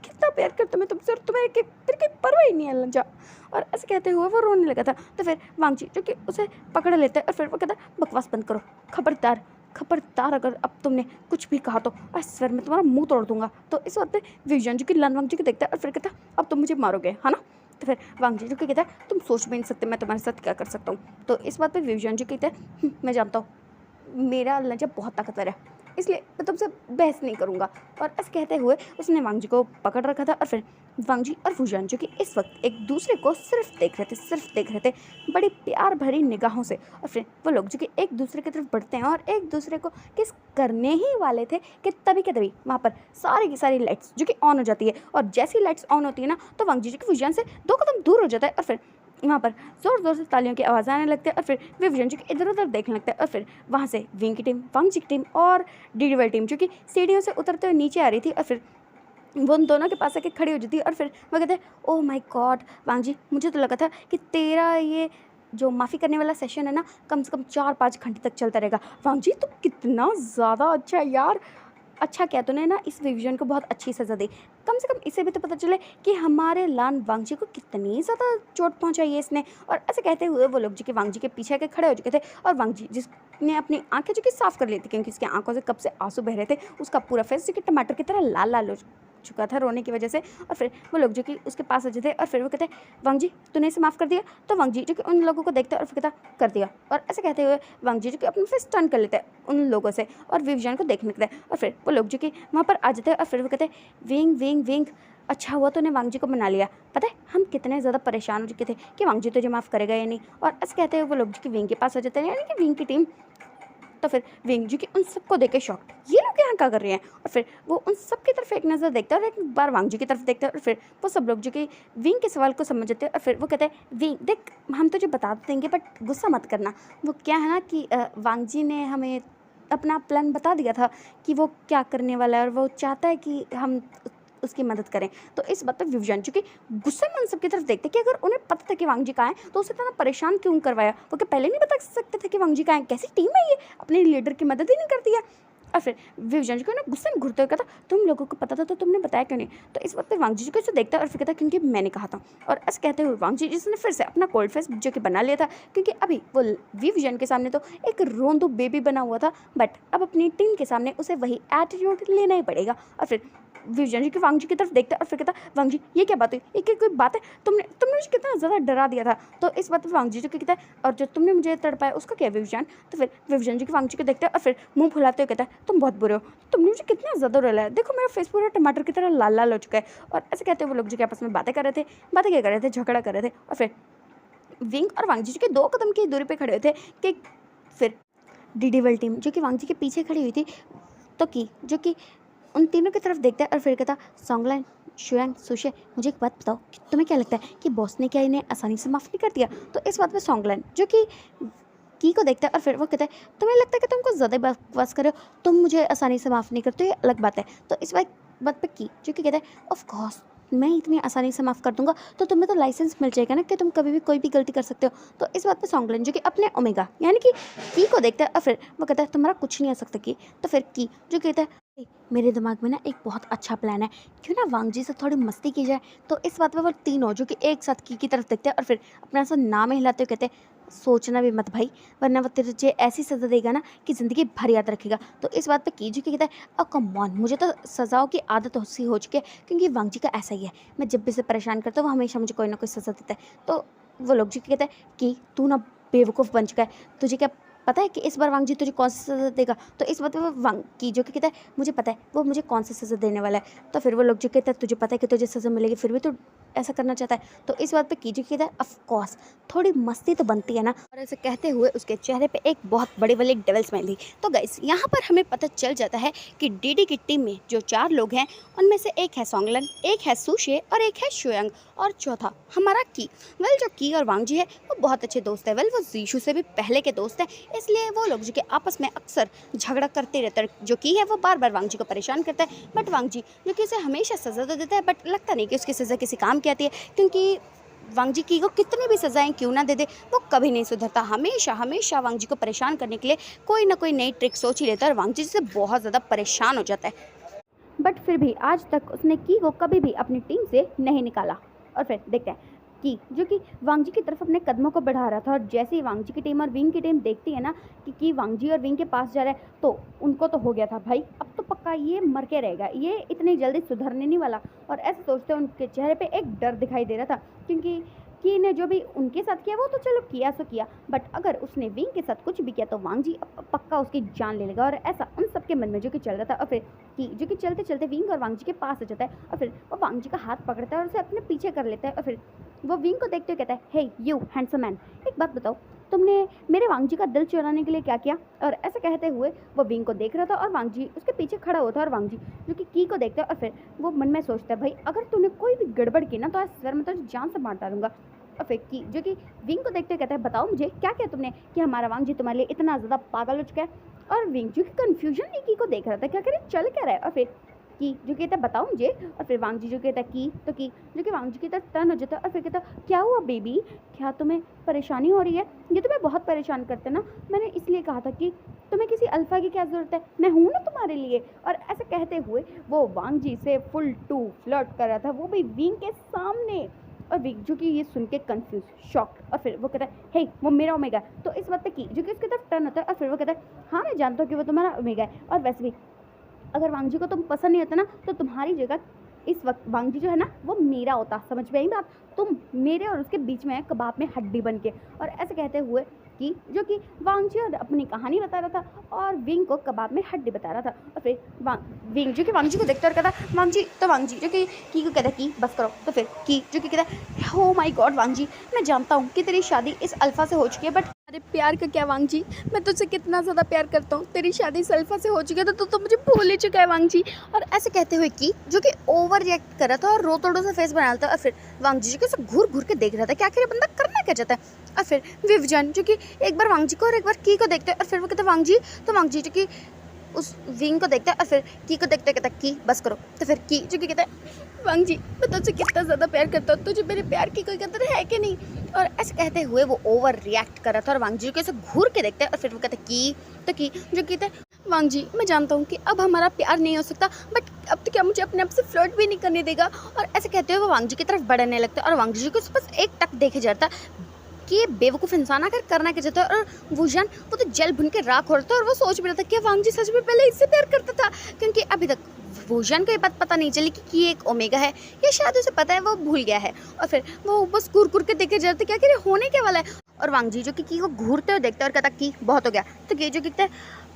कितना कितना प्यार करता मैं तुमसे और तुम्हें कि फिर कोई परवाह ही नहीं है लंजा। और ऐसे कहते हुए वो रोने लगा था। तो फिर वांगजी जो कि उसे पकड़ लेता है और फिर वो कहता है बकवास बंद करो, खबरदार खबरदार अगर अब तुमने कुछ भी कहा तो सर मैं तुम्हारा मुंह तोड़ दूंगा। तो इस बात पे विवियन जी की लन वांगजी को देखता है और फिर कहता है अब तुम मुझे मारोगे है ना। तो फिर वांगजी जो कि कहता है तुम सोच भी नहीं सकते मैं तुम्हारे साथ क्या कर सकता हूँ। तो इस बात पे विवियन जी कहते हैं मैं जानता हूँ मेरा लंजा बहुत ताकतवर है इसलिए मैं तुमसे बहस नहीं करूँगा। और ऐसे कहते हुए उसने वांगजी को पकड़ रखा था और फिर वांगजी और फुजियान जो कि इस वक्त एक दूसरे को सिर्फ देख रहे थे बड़ी प्यार भरी निगाहों से। और फिर वो लोग जो कि एक दूसरे की तरफ बढ़ते हैं और एक दूसरे को किस करने ही वाले थे कि तभी के तभी वहाँ पर सारी की सारी लाइट्स जो कि ऑन हो जाती है। और जैसी लाइट्स ऑन होती है ना तो वांगजी जो कि फुजियान से 2 कदम दूर हो जाता है और फिर वहाँ पर ज़ोर ज़ोर से तालियों की आवाज़ आने लगती है। और फिर विवियन जो कि इधर उधर देखने लगता है और फिर वहाँ से विंग की टीम, वांगजी की टीम और डीडी टीम जो कि सीढ़ियों से उतरते हुए नीचे आ रही थी और फिर वो उन दोनों के पास आके खड़ी हो जाती है। और फिर वो कहते हैं ओह माय गॉड वांगजी मुझे तो लगा था कि तेरा ये जो माफ़ी करने वाला सेशन है ना कम से कम 4-5 घंटे तक चलता रहेगा। वांगजी तो कितना ज़्यादा अच्छा है यार, अच्छा क्या तूने ना इस विवियन को बहुत अच्छी सज़ा दी। कम से कम इसे भी तो पता चले कि हमारे लान वांगजी को कितनी ज़्यादा चोट पहुंचाई है इसने। और ऐसे कहते हुए वो लोग जो कि वांगजी के पीछे आके खड़े हो चुके थे और वांगजी जिसने अपनी आंखें जो कि साफ़ कर ली थी क्योंकि उसकी आंखों से कब से आंसू बह रहे थे, उसका पूरा फेस जो कि टमाटर की तरह लाल लाल हो चुका था रोने की वजह से। और फिर वो लोग जो कि उसके पास आ जाते और फिर वो कहते वांगजी तूने इसे माफ़ कर दिया। तो वांगजी जो कि उन लोगों को देखते और फिर कहता कर दिया। और ऐसे कहते हुए वांगजी जो कि अपना फेस टर्न कर लेते हैं उन लोगों से और विवियन को देखने लगता है। और फिर वो लोग जो कि वहाँ पर आ जाते हैं और फिर वो कहते विंग विंग विंग अच्छा हुआ तूने वांगजी को मना लिया, पता है हम कितने ज़्यादा परेशान हो चुके थे कि वांगजी तुझे माफ़ करेगा या नहीं। और ऐसे कहते हुए वो लोग जो कि विंग के पास आ जाते हैं यानी कि विंग की टीम। तो फिर विंग जी की उन सबको देख के शॉक्ड ये लोग यहाँ क्या कर रहे हैं। और फिर वो उन सब की तरफ एक नज़र देखता है और एक बार वांग जी की तरफ देखता है और फिर वो सब लोग जो कि विंग के सवाल को समझ जाते हैं। और फिर वो कहते हैं विंग देख हम तुझे बता देंगे बट गुस्सा मत करना। वो क्या है ना कि वांग जी ने हमें अपना प्लान बता दिया था कि वो क्या करने वाला है और वो चाहता है कि हम उसकी मदद करें। तो इस बात पर विवियन जो कि गुस्से में उन सबकी तरफ देखते कि अगर उन्हें पता था कि वांगजी कहाँ है तो उसे इतना परेशान क्यों करवाया। वो क्या पहले नहीं बता सकते थे कि वांगजी कहाँ है, कैसी टीम है ये, अपने लीडर की मदद ही नहीं करती है। और फिर विवियन जो ना गुस्से में घुरते हुए कहता तुम लोगों को पता था तो तुमने बताया क्यों नहीं। तो इस बात पर वांगजी को इसे देखता है और फिर कहता क्योंकि मैंने कहा था। और ऐसे कहते हुए वांगजी जिसने फिर से अपना कोल्ड फेस जो कि बना लिया था क्योंकि अभी वो विवियन के सामने तो एक रोंदू बेबी बना हुआ था बट अब अपनी टीम के सामने उसे वही एटीट्यूड लेना ही पड़ेगा। और फिर विवियन जी की वांगजी की तरफ देखता है और फिर कहता वांगजी ये क्या बात हुई, ये क्या कोई बात है, तुमने मुझे कितना ज़्यादा डरा दिया था। तो इस बात पर वांगजी जो कहता है और जो तुमने मुझे तड़पाया उसका क्या विवियन। तो फिर विवियन जी की वांगजी को देखता है और फिर मुंह फुलाते हुए कहता है तुम बहुत बुरे हो, तुमने मुझे कितना ज़्यादा रुलाया, देखो मेरा फेस पूरा टमाटर की तरह लाल लाल हो चुका है। और ऐसे कहते हुए वो लोग जो आपस में बातें कर रहे थे, बातें क्या कर रहे थे, झगड़ा कर रहे थे। और फिर विंग और वांगजी के 2 कदम की दूरी पर खड़े हुए थे कि फिर डीडी टीम जो कि वांगजी के पीछे खड़ी हुई थी तो की जो कि उन तीनों की तरफ देखता है और फिर कहता सोंगलान शुयांग सुशे मुझे एक बात बताओ कि तुम्हें क्या लगता है कि बॉस ने क्या इन्हें आसानी से माफ़ नहीं कर दिया। तो इस बात पे सोंगलान जो कि की को देखता है और फिर वो कहता है तुम्हें लगता है कि तुम कुछ ज़्यादा बकवास कर रहे हो, तुम मुझे आसानी से माफ़ नहीं करते, ये अलग बात है। तो इस बात पे की जो कि कहता है ऑफ कोर्स मैं इतनी आसानी से माफ़ कर दूंगा तो तुम्हें तो लाइसेंस मिल जाएगा ना कि तुम कभी भी कोई भी गलती कर सकते हो। तो इस बात पे सोंगलन जो कि अपने ओमेगा यानी कि की को देखता है और फिर वो कहता है तुम्हारा कुछ नहीं आ सकता की। तो फिर की जो कहता है मेरे दिमाग में ना एक बहुत अच्छा प्लान है, क्यों ना वांगजी से थोड़ी मस्ती की जाए। तो इस बात पे वो तीनों जो कि एक साथ की तरफ देखते हैं और फिर अपना सा नाम हिलाते हुए कहते हैं सोचना भी मत भाई वरना वो तुझे ऐसी सज़ा देगा ना कि ज़िंदगी भर याद रखेगा। तो इस बात पे कीजू की कहता है अब कम ऑन मुझे तो सज़ाओं की आदत सी हो चुकी है क्योंकि वांगजी का ऐसा ही है, मैं जब भी से परेशान करता हूँ वो हमेशा मुझे कोई ना कोई सज़ा देता है। तो वो लोग जी कहते हैं कि तू ना बेवकूफ़ बन चुका है, तुझे क्या पता है कि इस बार वांगजी तुझे कौन सी सज़ा देगा। तो इस बात पे वो वांग की जो कि कहता है मुझे पता है वो मुझे कौन सी सज़ा देने वाला है। तो फिर वो लोग जो कहता है तुझे पता है कि तुझे सज़ा मिलेगी फिर भी तू ऐसा करना चाहता है। तो इस बात पे कीजू कहता है ऑफ कोर्स थोड़ी मस्ती तो बनती है ना। और ऐसे कहते हुए उसके चेहरे पे एक बहुत बड़ी वाली डेविल स्माइल थी। तो गाइस यहाँ पर हमें पता चल जाता है कि डीडी की टीम में जो 4 लोग हैं उनमें से एक है सोंगलन, एक है सुशे और एक है शुयांग और चौथा हमारा की। वेल जो की और वांगजी है वो बहुत अच्छे दोस्त है, वेल वो जीशू से भी पहले के दोस्त हैं, इसलिए वो लोग जो कि आपस में अक्सर झगड़ा करते रहते हैं। जो की है वो बार बार वांगजी को परेशान करता है बट वांगजी जो कि उसे हमेशा सज़ा तो देता है बट लगता नहीं कि उसकी सज़ा किसी काम की आती है क्योंकि वांगजी की को कितनी भी सज़ाएं क्यों ना दे दे वो कभी नहीं सुधरता, हमेशा वांगजी को परेशान करने के लिए कोई ना कोई नई ट्रिक सोच ही लेता है और वांगजी से बहुत ज़्यादा परेशान हो जाता है। बट फिर भी आज तक उसने की को कभी भी अपनी टीम से नहीं निकाला। और फिर देखते हैं कि जो कि वांगजी की तरफ अपने कदमों को बढ़ा रहा था, और जैसे ही वांगजी की टीम और विंग की टीम देखती है ना कि वांगजी और विंग के पास जा रहा है, तो उनको तो हो गया था भाई, अब तो पक्का ये मर के रहेगा, ये इतनी जल्दी सुधरने नहीं वाला। और ऐसे सोचते उनके चेहरे पे एक डर दिखाई दे रहा था, क्योंकि की ने जो भी उनके साथ किया वो तो चलो किया सो किया, बट अगर उसने विंग के साथ कुछ भी किया तो वांगजी पक्का उसकी जान ले लेगा। और ऐसा उन सबके मन में जो कि चल रहा था। और फिर कि जो कि चलते चलते विंग और वांगजी के पास आ जाता है, और फिर वो वांगजी का हाथ पकड़ता है और उसे अपने पीछे कर लेता है। और फिर वो विंग को देखते हुए कहता है, हे यू हैंडसम मैन, एक बात बताओ, तुमने मेरे वांगजी का दिल चुराने के लिए क्या किया? और ऐसा कहते हुए वो विंग को देख रहा था और वांगजी उसके पीछे खड़ा हुआ था। और वांगजी जो कि की को देखता है और फिर वो मन में सोचता है, भाई अगर तूने कोई भी गड़बड़ की ना तो आज सर में तो जान से मार डालूंगा। और फिर की जो कि विंग को देखते हुए कहता है, बताओ मुझे क्या किया तुमने कि हमारा वांगजी तुम्हारे लिए इतना ज़्यादा पागल हो चुका है? और विंग जो कि कन्फ्यूजन में की को देख रहा था, क्या करे चल क्या रहा है। और फिर की जो कहता है, बताओ मुझे। और फिर वांगजी जो कहता है की, तो की जो कि वांगजी की तरफ टर्न हो जाता है और फिर कहता, क्या हुआ बेबी, क्या तुम्हें परेशानी हो रही है? ये तुम्हें बहुत परेशान करते ना, मैंने इसलिए कहा था कि तुम्हें किसी अल्फा की क्या ज़रूरत है, मैं हूँ ना तुम्हारे लिए। और ऐसे कहते हुए वो वांगजी से फुल टू फ्लर्ट कर रहा था, वो भी विंग के सामने। और विंग जो कि ये सुन के कन्फ्यूज, शॉक्ड, और फिर वो कहता है, हे वो मेरा ओमेगा है। तो इस बात पे की जो कि उसकी तरफ टर्न होता है और फिर वो कहता है, हाँ मैं जानता हूँ कि वो तुम्हारा ओमेगा है, और वैसे भी अगर वांगजी को तुम पसंद नहीं होता ना तो तुम्हारी जगह इस वक्त वांगजी जो है ना वो मेरा होता, समझ में आई बात? तुम मेरे और उसके बीच में कबाब में हड्डी बन के। और ऐसे कहते हुए कि जो कि वांगजी और अपनी कहानी बता रहा था और विंग को कबाब में हड्डी बता रहा था। और फिर विंग जो कि वांगजी को देखता और कहता, वांगजी, तो वांगजी जो कि की को कहता कि बस करो। तो फिर की जो कि कहता, हो माय गॉड वांगजी, मैं जानता हूँ कि तेरी शादी इस अल्फा से हो चुकी है, बट अरे प्यार का क्या वांगजी, मैं तुझसे कितना ज़्यादा प्यार करता हूँ, तेरी शादी सल्फा से हो चुकी है तो मुझे भूल ही चुका है वांगजी। और ऐसे कहते हुए कि जो कि ओवर रिएक्ट कर रहा था और रो तोड़ो से फेस बना रहा था। और फिर वांगजी जो कि उसे घूर घूर के देख रहा था कि आखिर ये बंदा करना क्या चाहता है। और फिर विवजन जो कि एक बार वांगजी को और एक बार की को देखते हैं और फिर वो कहते हैं वांगजी, तो वांगजी जो कि उस विंग को देखता है और फिर की को देखते कहता की बस करो। तो फिर की जो कि कहता है, वांगजी मैं तुझसे कितना ज़्यादा प्यार करता हूँ, तुझे मेरे प्यार की कोई कदर है कि नहीं? और ऐसे कहते हुए वो ओवर रिएक्ट कर रहा था और वांगजी को ऐसे घूर के देखते हैं और फिर वो कहते की, तो की जो कहते हैं, वांगजी मैं जानता हूँ कि अब हमारा प्यार नहीं हो सकता, बट अब तो क्या मुझे अपने आप से फ्लर्ट भी नहीं करने देगा? और ऐसे कहते हुए वो वांगजी की तरफ बढ़ने लगता है और वांगजी को बस एक टक देखे जाता कि ये बेवकूफ़ इंसान आकर करना क्या चाहता है। और वुजान वो तो जल भुन के राख हो रहा था और वो सोच भी रहा था कि वांगजी सच में पहले इससे प्यार करता था, क्योंकि अभी तक वुजान को ये बात पता नहीं चली कि एक ओमेगा है, ये शायद उसे पता है, वो भूल गया है। और फिर वो बस घूर घूर के देखे जाते क्या कि होने क्या वाला है। और वांगजी जो कि की को घूरते हुए देखता है और कहता कि बहुत हो गया। तो की जो कहता है,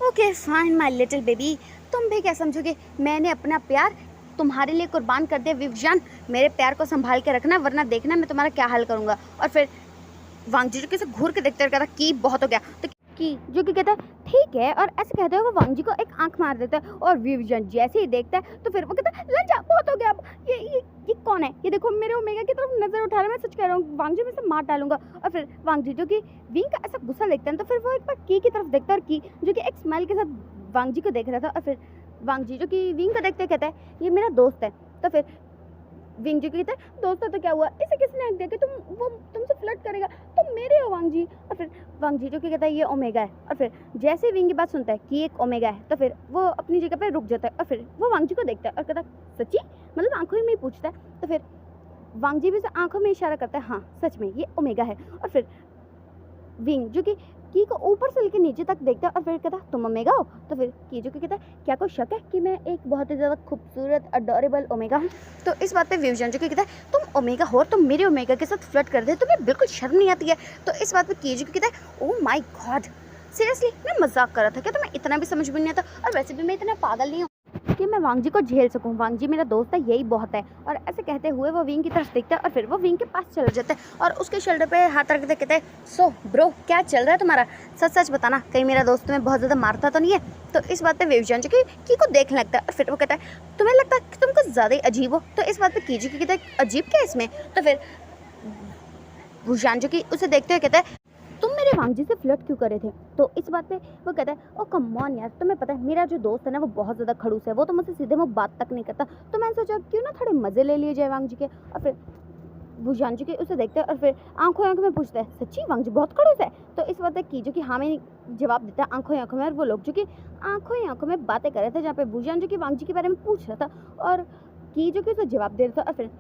okay fine my little baby, तुम भी क्या समझोगे, मैंने अपना प्यार तुम्हारे लिए कुर्बान कर दिया विवजान, मेरे प्यार को संभाल के रखना वरना देखना मैं तुम्हारा क्या हाल करूँगा। और फिर वांगजी जो कि घूर के देखते कहता कि बहुत हो गया। तो की जो कि कहता है ठीक है, और ऐसे कहते हुए वो वांगजी को एक आंख मार देता है और विवजन जैसे ही देखता है तो फिर वो कहता है लंजा बहुत हो गया, अब ये कौन है, ये देखो मेरे ओमेगा की तरफ नजर उठा रहा है, मैं सच कह रहा हूँ वांगजी में से मार डालूंगा। और फिर वांगजी जो कि विंग का ऐसा गुस्सा देखता है तो फिर वो एक बार की तरफ देखता है और की जो कि एक स्माइल के साथ वांगजी को देख रहा था। और फिर वांगजी जो कि विंग को देखते कहता है ये मेरा दोस्त है। तो फिर विंग जो कहता है दोस्त है तो क्या हुआ, इसे किसने हक दिया कि वो तुमसे फ्लर्ट करेगा, तुम मेरे हो वांगजी। और फिर वांगजी जो कहता है ये ओमेगा है। और फिर जैसे ही विंग की बात सुनता है कि एक ओमेगा है तो फिर वो अपनी जगह पे रुक जाता है और फिर वो वांगजी को देखता है और कहता है सच्ची, मतलब आंखों में ही पूछता है। तो फिर वांगजी भी उसे आंखों में इशारा करता है, हाँ सच में ये ओमेगा है। और फिर विंग जो कि की को ऊपर से लेकर नीचे तक देखता है और फिर कहता तुम ओमेगा हो। तो फिर की जो कि कहता है क्या कोई शक है कि मैं एक बहुत ही ज़्यादा खूबसूरत अडोरेबल ओमेगा हूँ? तो इस बात पे विवजन जो कि कहता है तुम ओमेगा हो और तुम मेरे ओमेगा के साथ फ्लर्ट कर दे, तुम्हें बिल्कुल शर्म नहीं आती है? तो इस बात पे की जो कि कहता है ओ माय गॉड, सीरियसली मैं मजाक कर रहा था क्या, तुम्हें इतना भी समझ में नहीं आता? और वैसे भी मैं इतना पागल नहीं हूँ कि मैं वांगजी को झेल सकूं, वांगजी मेरा दोस्त है यही बहुत है। और ऐसे कहते हुए वो विंग की तरफ देखता है और फिर वो विंग के पास चला जाता है और उसके शोल्डर पे हाथ रखते कहते हैं सो ब्रो क्या चल रहा है तुम्हारा, सच सच बताना कहीं मेरा दोस्त तुम्हें बहुत ज़्यादा मारता तो नहीं है? तो इस बात पे विवजान जो की को देखने लगता है और फिर वो कहता है तुम्हें लगता है कि तुम कुछ ज़्यादा ही अजीब हो? तो इस बात पर कीजू की कहता है अजीब क्या इसमें? तो फिर भूषान जो कि उसे देखते हुए कहता है तुम मेरे वांगजी से फ्लर्ट क्यों कर रहे थे? तो इस बात पे वो कहता है ओ कम ऑन यार, तुम्हें पता है मेरा जो दोस्त है ना वो बहुत ज़्यादा खड़ूस है, वो तो मुझसे सीधे मुँह बात तक नहीं करता, तो मैंने सोचा क्यों ना थोड़े मज़े ले लिए जाए वांगजी के। और फिर वुजान जो कि उसे देखता है और फिर आंखों आंखों में पूछता है, सच्ची वांग जी बहुत खड़ूस है? तो इस वक्त की जो कि हाँ में जवाब देता है आंखों ही आंखों में, और वो लोग जो कि आंखों ही आंखों में बातें कर रहे थे, जहाँ पे वुजान जो कि वांग जी के बारे में पूछ रहा था और की जो कि उसे जवाब दे रहा था। और फिर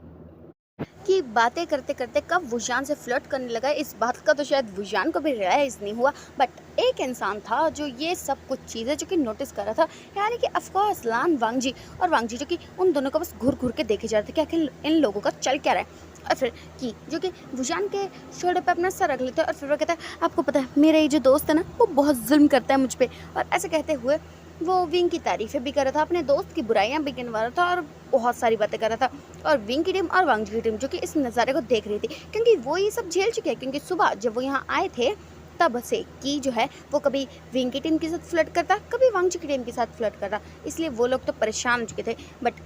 कि बातें करते करते कब वुजान से फ्लर्ट करने लगा, इस बात का तो शायद वुजान को भी रियलाइज़ नहीं हुआ, बट एक इंसान था जो ये सब कुछ चीज़ें जो कि नोटिस कर रहा था, यानी कि ऑफकोर्स लान वांग जी। और वांग जी जो कि उन दोनों को बस घूर घूर के देखे जा रहे थे कि आखिर इन लोगों का चल क्या रहा है। और फिर की जो कि वुजान के शोल्डर पे अपना सर रख लेते हैं और फिर वो कहता है, आपको पता है मेरा ये जो दोस्त है ना, वो बहुत जुल्म करता है मुझ पर। और ऐसे कहते हुए वो विंग की तारीफ़ें भी कर रहा था, अपने दोस्त की बुराइयां भी गिनवा रहा था और बहुत सारी बातें कर रहा था। और विंग की टीम और वांग जी की टीम जो कि इस नज़ारे को देख रही थी, क्योंकि वो ये सब झेल चुके हैं, क्योंकि सुबह जब वो यहाँ आए थे तब से की जो है वो कभी विंग की टीम के साथ फ्लर्ट करता, कभी वांग जी की टीम के साथ फ्लर्ट करता, इसलिए वो लोग तो परेशान हो चुके थे। बट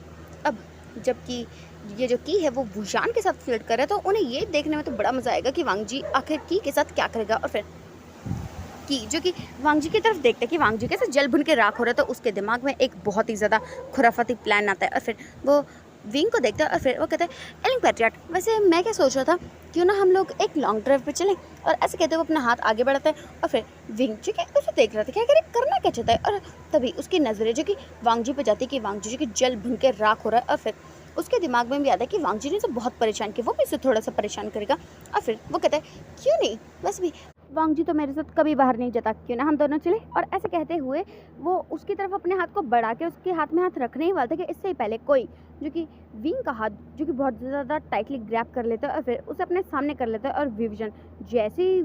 अब जबकि ये जो की है वो वुजान के साथ फ्लर्ट कर रहा है, तो उन्हें ये देखने में तो बड़ा मज़ा आएगा कि वांग जी आखिर की के साथ क्या करेगा। और फिर की जो कि वांग जी की तरफ देखते कि वांग जी कैसे जल भुन के राख हो रहा है, तो उसके दिमाग में एक बहुत ही ज़्यादा खुराफाती प्लान आता है। और फिर वो विंग को देखता है और फिर वो कहता है, एलिंग पैट्रियट, वैसे मैं क्या सोच रहा था, क्यों ना हम लोग एक लॉन्ग ड्राइव पे चलें। और ऐसे कहते हुए अपना हाथ आगे बढ़ाता है और फिर विंग जो कि उसे देख रहा था क्या करे, करना क्या चाहता है। और तभी उसकी नज़रें जो कि वांग जी पे जाती है कि वांग जी जो कि जल भुन के राख हो रहा है। और फिर उसके दिमाग में भी आता है कि वांग जी ने तो बहुत परेशान किया, वो भी इसे थोड़ा सा परेशान करेगा। और फिर वो कहता है, क्यों नहीं, वैसे भी वांग जी तो मेरे साथ कभी बाहर नहीं जाता, क्यों ना हम दोनों चले। और ऐसे कहते हुए वो उसकी तरफ अपने हाथ को बढ़ा के उसके हाथ में हाथ रखने ही वाला था कि इससे ही पहले कोई जो कि विंग का हाथ जो कि बहुत ज़्यादा टाइटली ग्रैब कर लेता है और फिर उसे अपने सामने कर लेता है। और विजन जैसे ही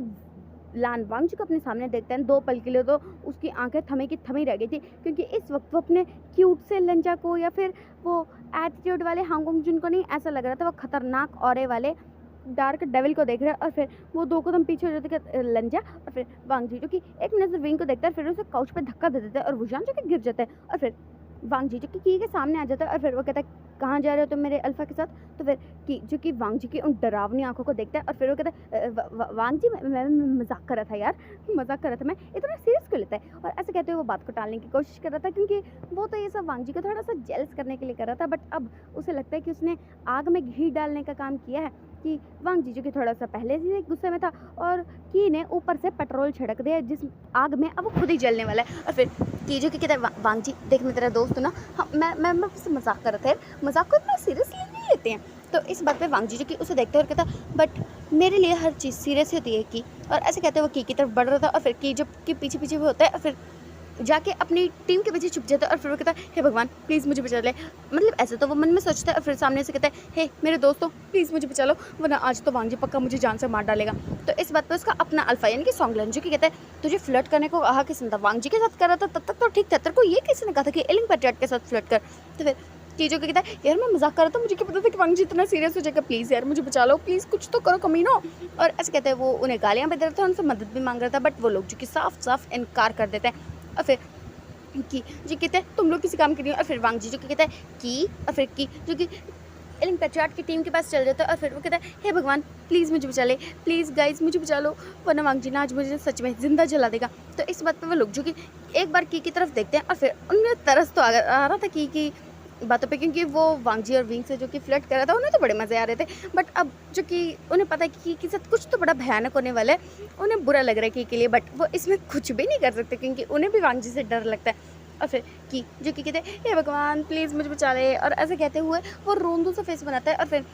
लान वांग जी को अपने सामने देखते हैं, 2 पल के लिए तो उसकी आंखें थमी की थमी रह गई थी, क्योंकि इस वक्त वो अपने क्यूट से लंजा को या फिर वो एटीट्यूड वाले हांगोंग जुन को नहीं, ऐसा लग रहा था वो खतरनाक औरे वाले डार्क डेविल को देख रहा है। और फिर वो 2 कदम पीछे हो जाते हैं लंजा। और फिर वांग जी जो कि एक नज़र विंग को देखता है, फिर उसे काउच पे धक्का दे देता है और वुजान जो कि गिर जाता है। और फिर वांग जी जो कि की के सामने आ जाता है और फिर वो कहता है, कहाँ जा रहे हो तुम मेरे अल्फा के साथ। तो फिर की जो कि वांग जी की उन डरावनी आंखों को देखता है और फिर वो कहता है, वांग जी मैं मजाक कर रहा था यार, मजाक कर रहा था, मैं इतना सीरियस क्यों लेता है। और ऐसे कहते हुए वो बात को टालने की कोशिश कर रहा था, क्योंकि वो तो ये सब वांग जी को थोड़ा सा जेलस करने के लिए कर रहा था। बट अब उसे लगता है कि उसने आग में घी डालने का काम किया है, कि वांग जी जो कि थोड़ा सा पहले से गुस्से में था और की ने ऊपर से पेट्रोल छिड़क दिया जिस आग में अब वो खुद ही जलने वाला है। और फिर की जो कि कहता है, वांग जी देख मैं तेरा दोस्त हूँ ना, हाँ मैं उससे मजाक कर रहा था यार, मजाक को इतना सीरियसली नहीं लेते हैं। तो इस बात पे वांग जी जो कि उसे देखते और कहता, बट मेरे लिए हर चीज़ सीरियस होती है की। और ऐसे कहते हुए की तरफ बढ़ रहा था और फिर की जब की पीछे पीछे भी होता है और फिर जाके अपनी टीम के पीछे छुप जाता है और फिर वो कहता है, हे भगवान प्लीज़ मुझे बचा ले। मतलब ऐसे तो वो मन में सोचता है और फिर सामने से कहता है, हे मेरे दोस्तों प्लीज़ मुझे बचा लो, वरना आज तो वांग जी पक्का मुझे जान से मार डालेगा। तो इस बात पे उसका अपना अल्फा यानी कि सॉन्गलन जो कि कहता है, तुझे फ्लर्ट करने को कहा किसने था, वांग जी के साथ कर रहा था तब तक तो ठीक था, तेरे को ये किसने कहा था कि एलिंग पैट्रियट के साथ फ्लर्ट कर। तो फिर चीज़ों के कहता है, यार मैं मजाक कर रहा था, मुझे क्या पता था कि वांग जी इतना सीरियस हो जाएगा, प्लीज़ यार मुझे बचा लो, प्लीज़ कुछ तो करो कमीनो। और ऐसे कहते हैं वो उन्हें गालियाँ भी दे रहा था, उनसे मदद भी मांग रहा था, बट वो लोग जो कि साफ साफ इनकार कर देते हैं। और फिर की जी कहते हैं, तुम लोग किसी काम के नहीं हो। और फिर वांग जी जो कि कहता है की, और फिर की जो कि एलिंग पैट्रियट की टीम के पास चल जाता है और फिर वो कहता है, हे भगवान प्लीज़ मुझे बचा ले, प्लीज़ गाइज मुझे बचा लो, वरना वांग जी ना आज मुझे सच में जिंदा जला देगा। तो इस बात पे वो लोग जो कि एक बार की तरफ देखते हैं और फिर उनमें तरस तो आ रहा था की बातों पे, क्योंकि वो वांग जी और विंग से जो कि फ्लर्ट कर रहा था उन्हें तो बड़े मज़े आ रहे थे। बट अब जो कि उन्हें पता है कि के साथ कुछ तो बड़ा भयानक होने वाला है, उन्हें बुरा लग रहा है की के लिए, बट वो इसमें कुछ भी नहीं कर सकते क्योंकि उन्हें भी वांग जी से डर लगता है। और फिर की जो कि कहते हैं, हे भगवान प्लीज़ मुझे बचा ले। और ऐसे कहते हुए वो रोंदू सा फेस बनाता है और फिर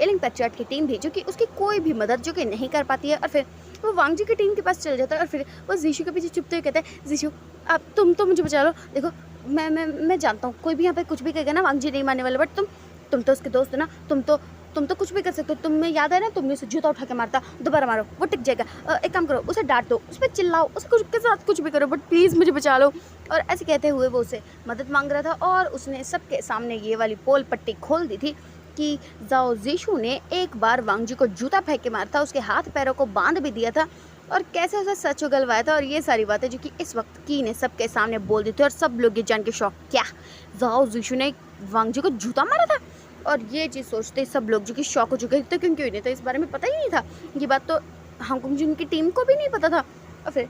एलिंग पैट्रियट की टीम भी जो कि उसकी कोई भी मदद जो कि नहीं कर पाती है। और फिर वो वांग जी की टीम के पास चल जाता है और फिर वो जीशू के पीछे छुपते हुए कहता है, जीशू अब तुम तो मुझे बचा लो, देखो मैं जानता हूँ कोई भी यहाँ पे कुछ भी कहेगा ना वांग जी नहीं मानने वाले, बट तुम तो उसके दोस्त हो ना, तुम तो कुछ भी कर सकते हो, तुम्हें याद है ना तुमने उसे जूता उठा के मारता, दोबारा मारो वो टिक जाएगा, एक काम करो उसे डांट दो, उस पर चिल्लाओ, उसे कुछ के साथ कुछ भी करो, बट प्लीज़ मुझे बचा लो। और ऐसे कहते हुए वो उसे मदद मांग रहा था और उसने सबके सामने ये वाली पोल पट्टी खोल दी थी कि जाओ जीशू ने एक बार वांग जी को जूता फेंक के मारा था, उसके हाथ पैरों को बांध भी दिया था और कैसे उसे सच उगलवाया था। और ये सारी बातें जो कि इस वक्त की ने सबके सामने बोल दी थी और सब लोग ये जान के शौक, क्या जाओ जीशू ने वांग जी को जूता मारा था। और ये चीज़ सोचते सब लोग जो कि शॉक हो चुके थे, क्योंकि उन्हें तो इस बारे में पता ही नहीं था, ये बात तो हांगकांग जुन की टीम को भी नहीं पता था। और फिर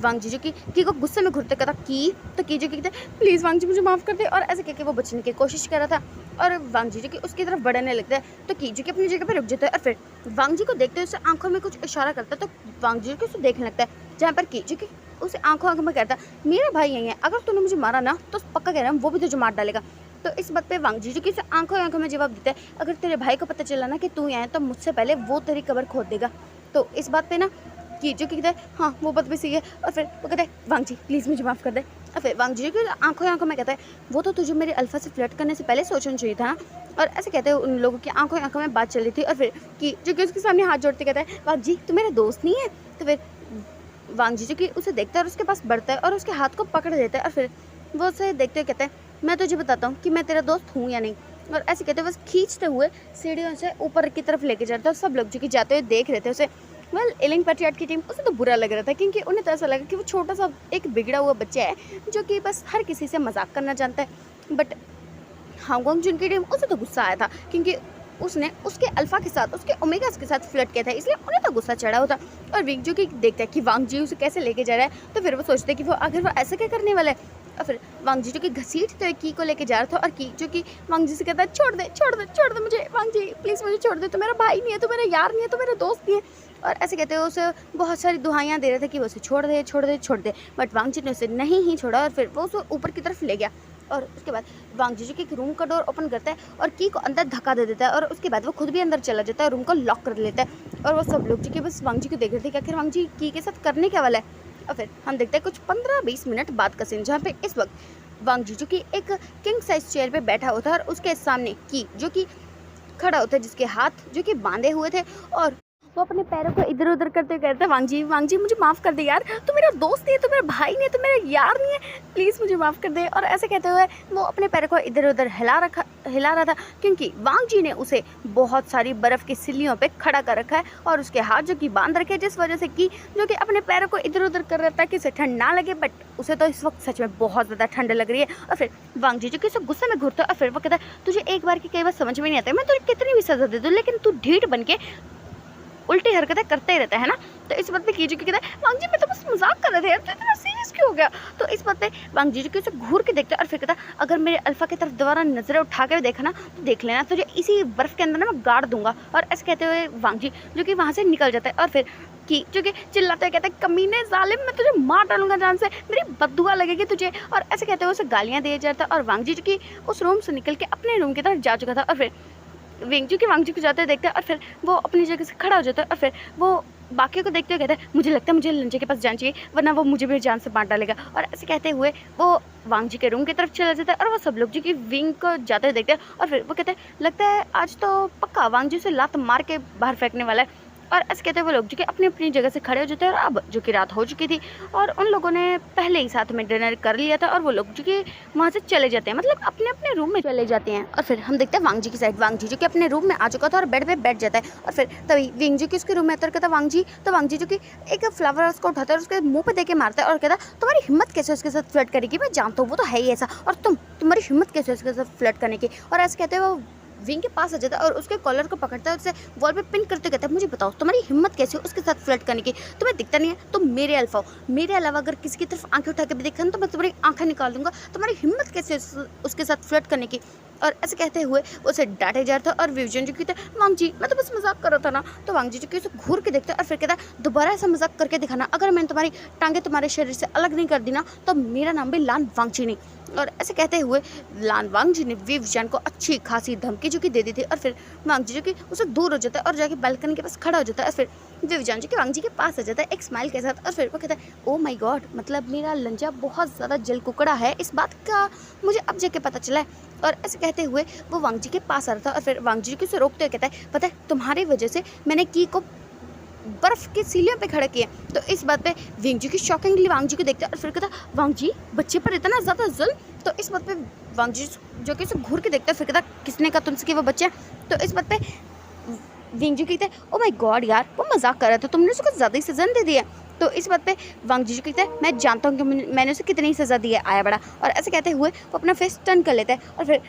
वांग जीजू की को गुस्से में घुरते कहता की, तो कीजू की कहते प्लीज़ वांग जी मुझे माफ़ कर दे, और ऐसे कह के वो बचने की कोशिश कर रहा था और वांग जीजू की उसकी तरफ बढ़ने लगता है। तो कीजू की अपनी जगह पे रुक जाता है और फिर वांग जी को देखते हुए उसे आंखों में कुछ इशारा करता है। तो वांग जीजू की उसे देखने लगता है, जहाँ पर कीजू की उसे आंखों में कहता मेरा भाई यही है, अगर तूने मुझे मारा ना तो पक्का कह रहा है वो भी तुझे मार डालेगा। तो इस बात पे वांग जीजू की उसे आंखों में जवाब देता है, अगर तेरे भाई को पता चला ना कि तू यहाँ है तो मुझसे पहले वो तेरी कब्र खोद देगा। तो इस बात पे ना कीजू की कहता है हाँ वो बात भी सही है, और फिर वो कहता है वांग जी प्लीज़ मुझे माफ़ कर दे। और फिर वांग जी की आंखों में कहता है वो तो तुझे मेरे अल्फा से फ्लर्ट करने से पहले सोचना चाहिए था ना। और ऐसे कहते हैं उन लोगों की आंखों में बात चल रही थी और फिर कीजू की उसके सामने हाथ जोड़ते कहता है वांग जी तू मेरा दोस्त नहीं है। तो फिर वांग जीजू की उसे देखता है और उसके पास बढ़ता है और उसके हाथ को पकड़ लेता है और फिर वो उसे देखते हुए कहता है मैं तुझे बताता हूँ कि मैं तेरा दोस्त हूँ या नहीं। और ऐसे कहते हुए बस खींचते हुए सीढ़ियों से ऊपर की तरफ लेके जाता है और सब लोग जो कि जाते हुए देख रहे थे उसे। वेल एलिंग पैट्रियाट की टीम उसे तो बुरा लग रहा था क्योंकि उन्हें तो ऐसा लगा कि वो छोटा सा एक बिगड़ा हुआ बच्चा है जो कि बस हर किसी से मजाक करना जानता है। बट हांगकांग जुन की टीम उसे तो गुस्सा आया था क्योंकि उसने उसके अल्फा के साथ उसके ओमेगास के साथ फ्लर्ट किया था, इसलिए उन्हें तो गुस्सा चढ़ा होता। और विंग जो कि देखता है कि वांग जी उसे कैसे लेके जा रहा है तो फिर वो सोचते हैं कि वो आखिर वो ऐसा क्या करने वाला है। और फिर वांग जी जो कि घसीटते हुए की को लेके जा रहा था और की जो कि वांग जी से कहता है छोड़ दे छोड़ दे छोड़ दे मुझे, वांग जी प्लीज़ मुझे छोड़ दे, तो मेरा भाई नहीं है, तो मेरा यार नहीं है, तो मेरा दोस्त नहीं है। और ऐसे कहते हुए उसे बहुत सारी दुहाइयाँ दे रहे थे कि वो उसे छोड़ दे छोड़ दे छोड़ दे, बट वांग जी ने उसे नहीं ही छोड़ा और फिर वो उसे ऊपर की तरफ ले गया। और उसके बाद वांग जीजू के रूम का डोर ओपन करता है और की को अंदर धक्का दे देता है और उसके बाद वो खुद भी अंदर चला जाता है, रूम को लॉक कर लेता है। और वो सब लोग जो कि बस वांग जी को देख रहे थे कि आखिर वांग जी की के साथ करने क्या वाला है। और फिर हम देखते हैं कुछ 15-20 मिनट बाद का सीन, जहाँ पे इस वक्त वांग जीजू की एक किंग साइज चेयर पे बैठा होता है और उसके सामने की जो कि खड़ा होता है जिसके हाथ जो कि बांधे हुए थे और वो अपने पैरों को इधर उधर करते कहते हैं वांग जी मुझे माफ़ कर दे यार, तो मेरा दोस्त नहीं है, तो मेरा भाई नहीं है, तो मेरा यार नहीं है, प्लीज़ मुझे माफ़ कर दे। और ऐसे कहते हुए वो अपने पैरों को इधर उधर हिला रहा था क्योंकि वांग जी ने उसे बहुत सारी बर्फ़ की सिल्लियों पे खड़ा कर रखा है और उसके हाथ जो कि बांध रखे, जिस वजह से कि जो कि अपने पैरों को इधर उधर कर रहा था कि उसे ठंड ना लगे, बट उसे तो इस वक्त सच में बहुत ज़्यादा ठंड लग रही है। और फिर वांग जी जो कि उसे गुस्से में घूरता है और फिर वो कहता है तुझे एक बार की कई बार समझ में नहीं आता, मैं तुझे कितनी भी सज़ा दे दूँ लेकिन तू ढीठ बन के उल्टी हरकतें करते ही रहता है ना। तो इस बात पे कीजू की कहता है वांग जी मैं तो बस मजाक कर रहे थे यार, तो इतना सीरियस क्यों हो गया। तो इस बात पे वांग जी की उसे घूर के देखता है और फिर कहता है अगर मेरे अल्फा की तरफ दोबारा नजरें उठा कर देखा ना तो देख लेना तुझे इसी बर्फ के अंदर ना मैं गाड़ दूंगा। और ऐसे कहते हुए वांग जी जो कि वहाँ से निकल जाता है और फिर की जो कि चिल्लाते हुए कहता है कमीने जालिम मैं तुझे मार डालूंगा जान से, मेरी बद्दुआ लगेगी तुझे। और ऐसे कहते हुए उसे गालियाँ दिए जाता है और वांग जी जो कि उस रूम से निकल के अपने रूम की तरफ जा चुका था। और फिर वांग जी को जाते हुए देखते हैं और फिर वो अपनी जगह से खड़ा हो जाता है और फिर वो बाकियों को देखते हुए कहता है मुझे लगता है मुझे लंजे के पास जाना चाहिए वरना वो मुझे भी जान से मार डालेगा। और ऐसे कहते हुए वो वांग जी के रूम की तरफ चला जाता है और वो सब लोग जी की विंग को जाते हुए देखते हैं और फिर वो कहते हैं लगता है आज तो पक्का वांग जी से लात मार के बाहर फेंकने वाला है। और ऐसे कहते हैं वो लोग जो कि अपनी अपनी जगह से खड़े हो जाते हैं और अब जो कि रात हो चुकी थी और उन लोगों ने पहले ही साथ में डिनर कर लिया था और वो लोग जो कि वहाँ से चले जाते हैं, मतलब अपने अपने रूम में चले जाते हैं। और फिर हम देखते हैं वांग जी की साइड, वांग जी जो कि अपने रूम में आ चुका था और बेड पे बैठ जाता है और फिर तभी विंग जी की उसके रूम में उतर कहता वांग जी, तो वांग जी जो कि एक फ्लावर उसको उठाता है और उसके मुँह पर दे के मारता है और कहता तुम्हारी हिम्मत कैसे उसके साथ फ्लर्ट करेगी, मैं जानता हूँ वो तो है ही ऐसा, और तुम्हारी हिम्मत कैसे उसके साथ फ्लर्ट करने की। और ऐसे कहते हैं वो विंग के पास आ जाता है और उसके कॉलर को पकड़ता है, उसे वॉल पे पिन करते कहता है मुझे बताओ तुम्हारी हिम्मत कैसे उसके साथ फ्लर्ट करने की, तुम्हें दिखता नहीं है तुम मेरे अल्फा हो, मेरे अलावा अगर किसी की तरफ आंखें उठा के भी देखा तो मैं तुम्हारी आंखें निकाल दूंगा, तुम्हारी हिम्मत कैसे उसके साथ फ्लर्ट करने की। और ऐसे कहते हुए उसे डांटे जा रहा था और विजन जो कहता है वांग जी मैं तो बस मजाक कर रहा था ना। तो वांग जी जो कि उसे घूर के देखता है और फिर कहता है दोबारा ऐसा मजाक करके दिखाना, अगर मैंने तुम्हारी टांगे तुम्हारे शरीर से अलग नहीं कर दी ना तो मेरा नाम भी लान वांगची नहीं। और ऐसे कहते हुए लान वांग जी ने विजन को अच्छी खासी धमकी जो कि दे दी थी और फिर वांग जी जो कि उसे दूर हो जाता है और जाके बालकनी के पास खड़ा हो जाता है और फिर विजन जो कि वांग जी के पास आ जाता है एक स्माइल के साथ और फिर वो कहता है ओ माय गॉड, मतलब मेरा लंजा बहुत ज़्यादा जल कुकड़ा है, इस बात का मुझे अब जाके पता चला है। और ऐसे कहते हुए वो वांग जी के पास आ रहा था और फिर वांग जी को उसे रोकते हुए कहता है पता है तुम्हारी वजह से मैंने की को बर्फ के सीलियों पे खड़ा किया। तो इस बात पे विंग जी की शॉकिंगली वांग जी को देखते हैं और फिर कहता वांग जी बच्चे पर इतना ज़्यादा जुल्म। तो इस बात पे वांग जी जो कि उसे घूर के देखता है फिर कहता किसने कहा तुमसे कि वो बच्चा। तो इस बात पे विंग जी कहते हैं ओ माय गॉड यार वो मजाक कर रहा था, तुमने उसको ज़्यादा ही सज़ा दे दिया। तो इस बात पे वांग जी कहता है मैं जानता हूँ कि मैंने उसे कितनी सज़ा दी है आया बड़ा। और ऐसे कहते हुए वो अपना फेस टर्न कर लेता है और फिर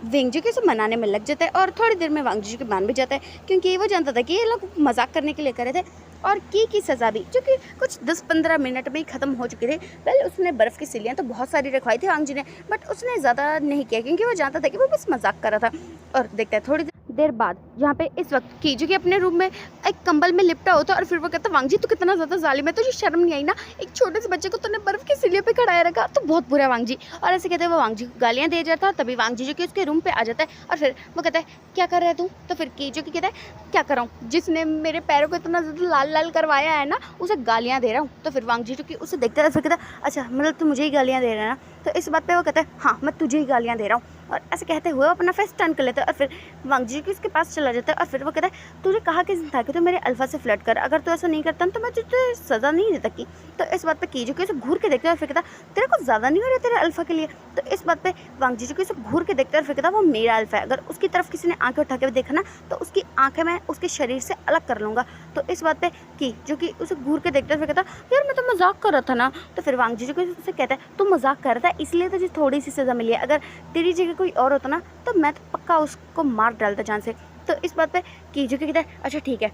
विंग जी के उसे मनाने में लग जाता है और थोड़ी देर में वांग जी के मान भी जाता है क्योंकि वो जानता था कि ये लोग मजाक करने के लिए कर रहे थे। और की सज़ा भी, जो कि कुछ 10-15 मिनट में ही ख़त्म हो चुकी थी। पहले उसने बर्फ़ की सिल्लियाँ तो बहुत सारी रखवाई थी वांग जी ने, बट उसने ज़्यादा नहीं किया क्योंकि वो जानता था कि वो बस मजाक कर रहा था। और देखते हैं थोड़ी देर बाद जहाँ पे इस वक्त कीजू के अपने रूम में एक कंबल में लिपटा होता है और फिर वो कहता है वांग जी तू कितना ज़्यादा जालिम है, तुझे शर्म नहीं आई ना, एक छोटे से बच्चे को तूने बर्फ़ की सिल्लियों पे खड़ाया रखा, तो बहुत बुरा है वांग जी। और ऐसे कहते हैं वो वांग जी को गालियाँ दे जाता है। तभी वांग जी जो कि उसके रूम पे आ जाता है और फिर वो कहता है क्या कर रहा है तू, तो फिर कीजू की कहता है क्या कर रहा हूँ, जिसने मेरे पैरों को इतना ज़्यादा लाल लाल करवाया है ना उसे गालियाँ दे रहा हूँ। तो फिर वांग जी जो कि उसे देखता है फिर कहता है अच्छा मतलब तू मुझे ही गालियाँ दे रहा है ना, तो इस बात पे वो कहता है हाँ मैं तुझे ही गालियाँ दे रहा हूँ। और ऐसे कहते हुए वो अपना फेस टर्न कर लेता है और फिर वांग जी के उसके पास चला जाता है और फिर वो कहता है तुझे कहा किस था कि तू मेरे अल्फा से फ्लर्ट कर, अगर तू ऐसा नहीं करता तो मैं तुझे सज़ा नहीं दे सकती। तो इस बात पे कीजू के उसे घूर के देखता है और फिर कहता तेरे को ज़्यादा नहीं हो रहा तेरे अल्फा के लिए। तो इस बात पे वांग जी के उसे घूर के देखता है और फिर कहता वो मेरा अल्फा है, अगर उसकी तरफ किसी ने आंखें उठा के देखा ना तो उसकी आंखें मैं उसके शरीर से अलग कर लूँगा। तो इस बात पे की जो कि उसे घूर के देखता है फिर कहता यार मैं तो मजाक कर रहा था ना। तो फिर वांग जी को उसे कहता है तू मजाक कर रहा था इसलिए तुझे थोड़ी सी सज़ा मिली है, अगर तेरी जगह कोई और होता ना तो मैं तो पक्का उसको मार डालता जान से। तो इस बात पे कीजू के कहता है अच्छा ठीक है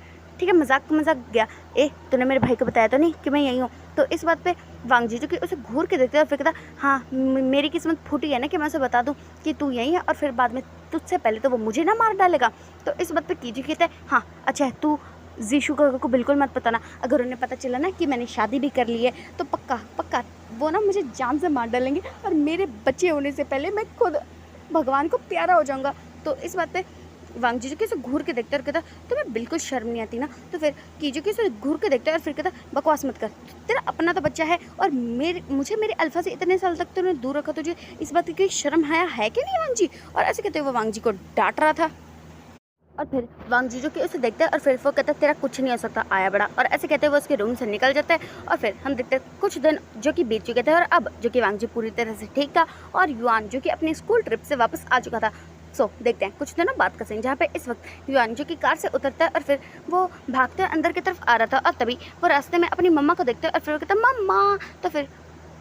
मजाक गया, तूने मेरे भाई को बताया तो नहीं कि मैं यही हूँ। तो इस बात पे वांग जी जो कि उसे घूर के देखते हैं और फिर कहता हाँ मेरी किस्मत फूटी है ना कि मैं उसे बता दूँ कि तू यही है और फिर बाद में तुझसे पहले तो वो मुझे ना मार डालेगा। तो इस बात पे कीजू कहता है हाँ अच्छा है तू जीशु को बिल्कुल मत बताना, अगर उन्हें पता चला ना कि मैंने शादी भी कर ली है तो पक्का वो ना मुझे जान से मार डालेंगे और मेरे बच्चे होने से पहले मैं खुद भगवान को प्यारा हो जाऊंगा। तो इस बात पे वांग जी के उसे घूर के देखता है और कहता तुम्हें बिल्कुल शर्म नहीं आती ना। तो फिर कीजू के उसे घूर के देखता है और फिर कहता बकवास मत कर, तेरा अपना तो बच्चा है और मुझे मेरे अल्फा से इतने साल तक तूने दूर रखा, तुझे इस बात की कोई शर्म है कि नहीं वांग जी। और ऐसे कहते हुए वो वांग जी को डांट रहा था। और फिर वांग जी जो कि उसे देखता है और फिर वो कहता है तेरा कुछ नहीं हो सकता आया बड़ा, और ऐसे कहते हुए उसके रूम से निकल जाता है। और फिर हम देखते हैं कुछ दिन जो कि बीत चुके थे और अब जो कि वांग जी पूरी तरह से ठीक था और युआन जो कि अपनी स्कूल ट्रिप से वापस आ चुका था। देखते हैं कुछ दिनों बाद का सीन जहाँ पे इस वक्त युआन जो कि कार से उतरता है और फिर वो भागते अंदर की तरफ आ रहा था और तभी वो रास्ते में अपनी मम्मा को देखता है और फिर वो कहता है मम्मा। तो फिर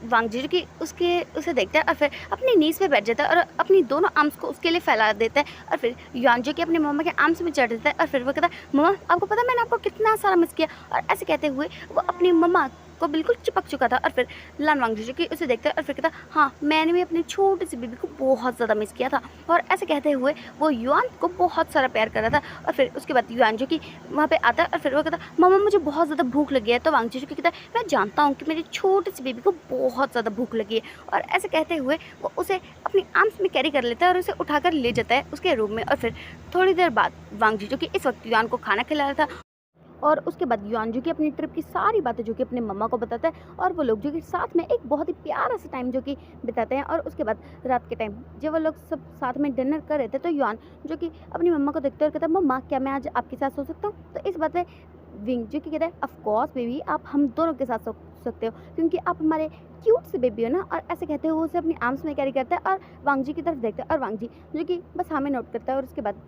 वांग जी की उसे देखता है और फिर अपनी नीज पे बैठ जाता है और अपनी दोनों आर्म्स को उसके लिए फैला देता है और फिर युआन जो कि अपनी मम्मा के आर्म्स में चढ़ देता है और फिर वो कहता है मम्मा आपको पता है मैंने आपको कितना सारा मिस किया। और ऐसे कहते हुए वो अपनी मम्मा को बिल्कुल चिपक चुका था और फिर लान वांग जी की उसे देखता है और फिर कहता हाँ मैंने भी अपनी छोटी सी बेबी को बहुत ज़्यादा मिस किया था। और ऐसे कहते हुए वो युआन को बहुत सारा प्यार कर रहा था। और फिर उसके बाद युआन जो कि वहाँ पे आता है और फिर वो कहता मम्मा मुझे बहुत ज़्यादा भूख लगी है। तो वांग जी की कहता है मैं जानता हूँ कि मेरी छोटी सी बेबी को बहुत ज़्यादा भूख लगी है। और ऐसे कहते हुए वो उसे अपनी आर्म्स में कैरी कर लेता है और उसे उठाकर ले जाता है उसके रूम में। और फिर थोड़ी देर बाद वांग जी जो कि इस वक्त युआन को खाना खिला रहा था और उसके बाद युआन जो कि अपनी ट्रिप की सारी बातें जो कि अपने मम्मा को बताता है और वो लोग जो कि साथ में एक बहुत ही प्यारा सा टाइम जो कि बिताते हैं। और उसके बाद रात के टाइम जब वो लोग सब साथ में डिनर कर रहे थे तो युआन जो कि अपनी मम्मा को देखते और कहता है मम्मा क्या मैं आज आपके साथ सो सकता हूँ। तो इस बात पे विंग जो कि कहता है ऑफ कोर्स बेबी आप हम दोनों के साथ सो सकते हो क्योंकि आप हमारे क्यूट से बेबी हो ना। और ऐसे कहते हुए उसे अपनी आर्म्स में कैरी करता है और वांग जी की तरफ देखता है और वांग जी जो कि बस हमें नोट करता है। और उसके बाद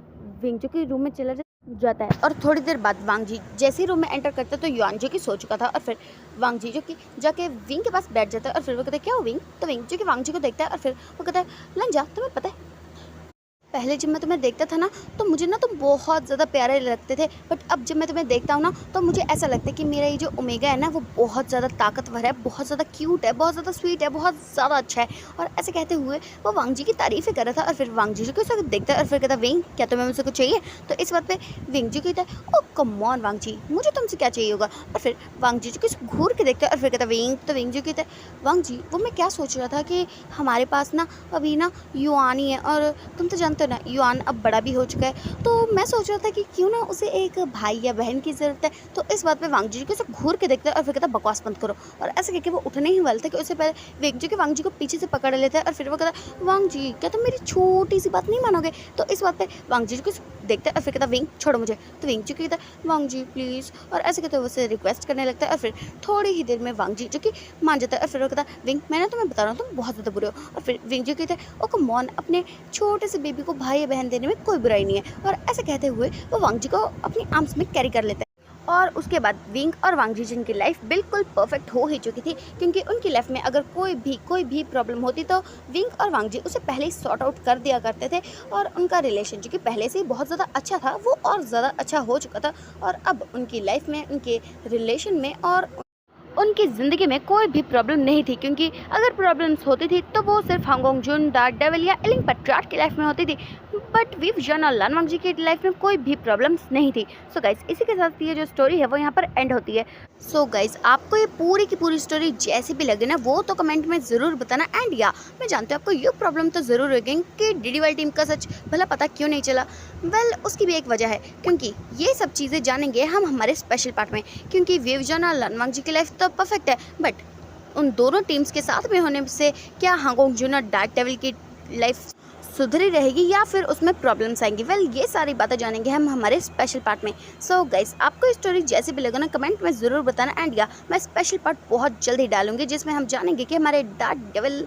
विंग जो कि रूम में चला जाता है और थोड़ी देर बाद वांग जी जैसे ही रूम में एंटर करता है तो युआन जो कि सो चुका था। और फिर वांग जी जो कि जाके विंग के पास बैठ जाता है और फिर वो कहता है क्या हो विंग। तो विंग जो कि वांग जी को देखता है और फिर वो कहता है लंजा तुम्हें पता है पहले जब मैं तुम्हें देखता था ना तो मुझे ना तुम बहुत ज़्यादा प्यारे लगते थे, बट अब जब मैं तुम्हें देखता हूँ ना तो मुझे ऐसा लगता है कि मेरा ये जो ओमेगा है ना वो बहुत ज़्यादा ताकतवर है, बहुत ज़्यादा क्यूट है, बहुत ज़्यादा स्वीट है, बहुत ज़्यादा अच्छा है। और ऐसे कहते हुए वो वांग जी की तारीफ़ें कर रहा था। और फिर वांग जी को देखता है और फिर कहता विंग क्या तुम्हें मुझसे कुछ चाहिए। तो इस बात पर विंग जी कहता है ओ कम ऑन वांग जी मुझे तुमसे क्या चाहिए होगा। और फिर वांग जी को घूर के देखता है और फिर कहता विंग। तो विंग जी कहता है वांग जी वो मैं क्या सोच रहा था कि हमारे पास ना अभी ना युआन ही है और तुम तो जानते हो ना युआन अब बड़ा भी हो चुका है, तो मैं सोच रहा था कि क्यों ना उसे एक भाई या बहन की ज़रूरत है। तो इस बात पे वांग जी को उसे घूर के देखता है और फिर कहता बकवास बंद करो। और ऐसे कहकर वो उठने ही वाले थे कि उससे पहले वांग जी को पीछे से पकड़ लेता है और फिर वो कहता वांग जी क्या तुम मेरी छोटी सी बात नहीं मानोगे। तो इस बात पे वांग जी को देखता है और फिर कहता विंग छोड़ो मुझे। तो विंग जी कहता है वांग जी प्लीज़। और ऐसे कहते हुए उसे रिक्वेस्ट करने लगता है और फिर थोड़ी ही देर में वांग जी जो कि मान जाता है और फिर वो कहता विंग मैंने तुम्हें बता रहा हूँ तुम बहुत ज़्यादा बुरे हो। और फिर विंग जी कहते हैं ओ कम ऑन अपने छोटे से बेबी को भाई या बहन देने में कोई बुराई नहीं है। और ऐसे कहते हुए वो वांग जी को अपनी आर्म्स में कैरी कर लेता है और उसके बाद विंग और वांग जीजन की लाइफ बिल्कुल परफेक्ट हो ही चुकी थी, क्योंकि उनकी लाइफ में अगर कोई भी प्रॉब्लम होती तो विंग और वांग जी उसे पहले ही सॉर्ट आउट कर दिया करते थे। और उनका रिलेशन जो कि पहले से ही बहुत ज़्यादा अच्छा था वो और ज़्यादा अच्छा हो चुका था। और अब उनकी लाइफ में, उनके रिलेशन में और उनकी ज़िंदगी में कोई भी प्रॉब्लम नहीं थी, क्योंकि अगर प्रॉब्लम्स होती थी तो वो सिर्फ हांगोंग जुन, डार्क डेविल या इलिंग पेट्रार्ट की लाइफ में होती थी, बट वी विजन और लन वांग जी की लाइफ में कोई भी प्रॉब्लम्स नहीं थी। सो गाइस, इसी के साथ ये जो स्टोरी है वो यहाँ पर एंड होती है। सो गाइस, आपको ये पूरी की पूरी स्टोरी जैसी भी लगे ना वो तो कमेंट में ज़रूर बताना। एंड या मैं जानती हूँ आपको ये प्रॉब्लम तो ज़रूर होगी कि डीडीवाल टीम का सच भला पता क्यों नहीं चला। उसकी भी एक वजह है, क्योंकि ये सब चीज़ें जानेंगे हम हमारे स्पेशल पार्ट में। क्योंकि वी विजन और लन वांग जी की लाइफ तो परफेक्ट है, बट उन दोनों टीम्स के साथ में होने से क्या हांगोंग जुन और डार्क डेविल की लाइफ सुधरी रहेगी या फिर उसमें प्रॉब्लम्स आएंगी? ये सारी बातें जानेंगे हम हमारे स्पेशल पार्ट में। सो गाइस, आपको स्टोरी जैसे भी लगे ना कमेंट में ज़रूर बताना। एंड या मैं स्पेशल पार्ट बहुत जल्दी डालूंगी जिसमें हम जानेंगे कि हमारे डार्क डेविल,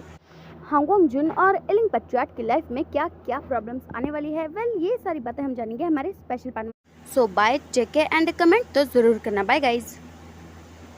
हांगोंग जुन और इलिंग पेट्रार्ट की लाइफ में क्या क्या प्रॉब्लम्स आने वाली है। ये सारी बातें हम जानेंगे हमारे स्पेशल पार्ट में। So bye, take care and comment तो ज़रूर करना। Bye guys.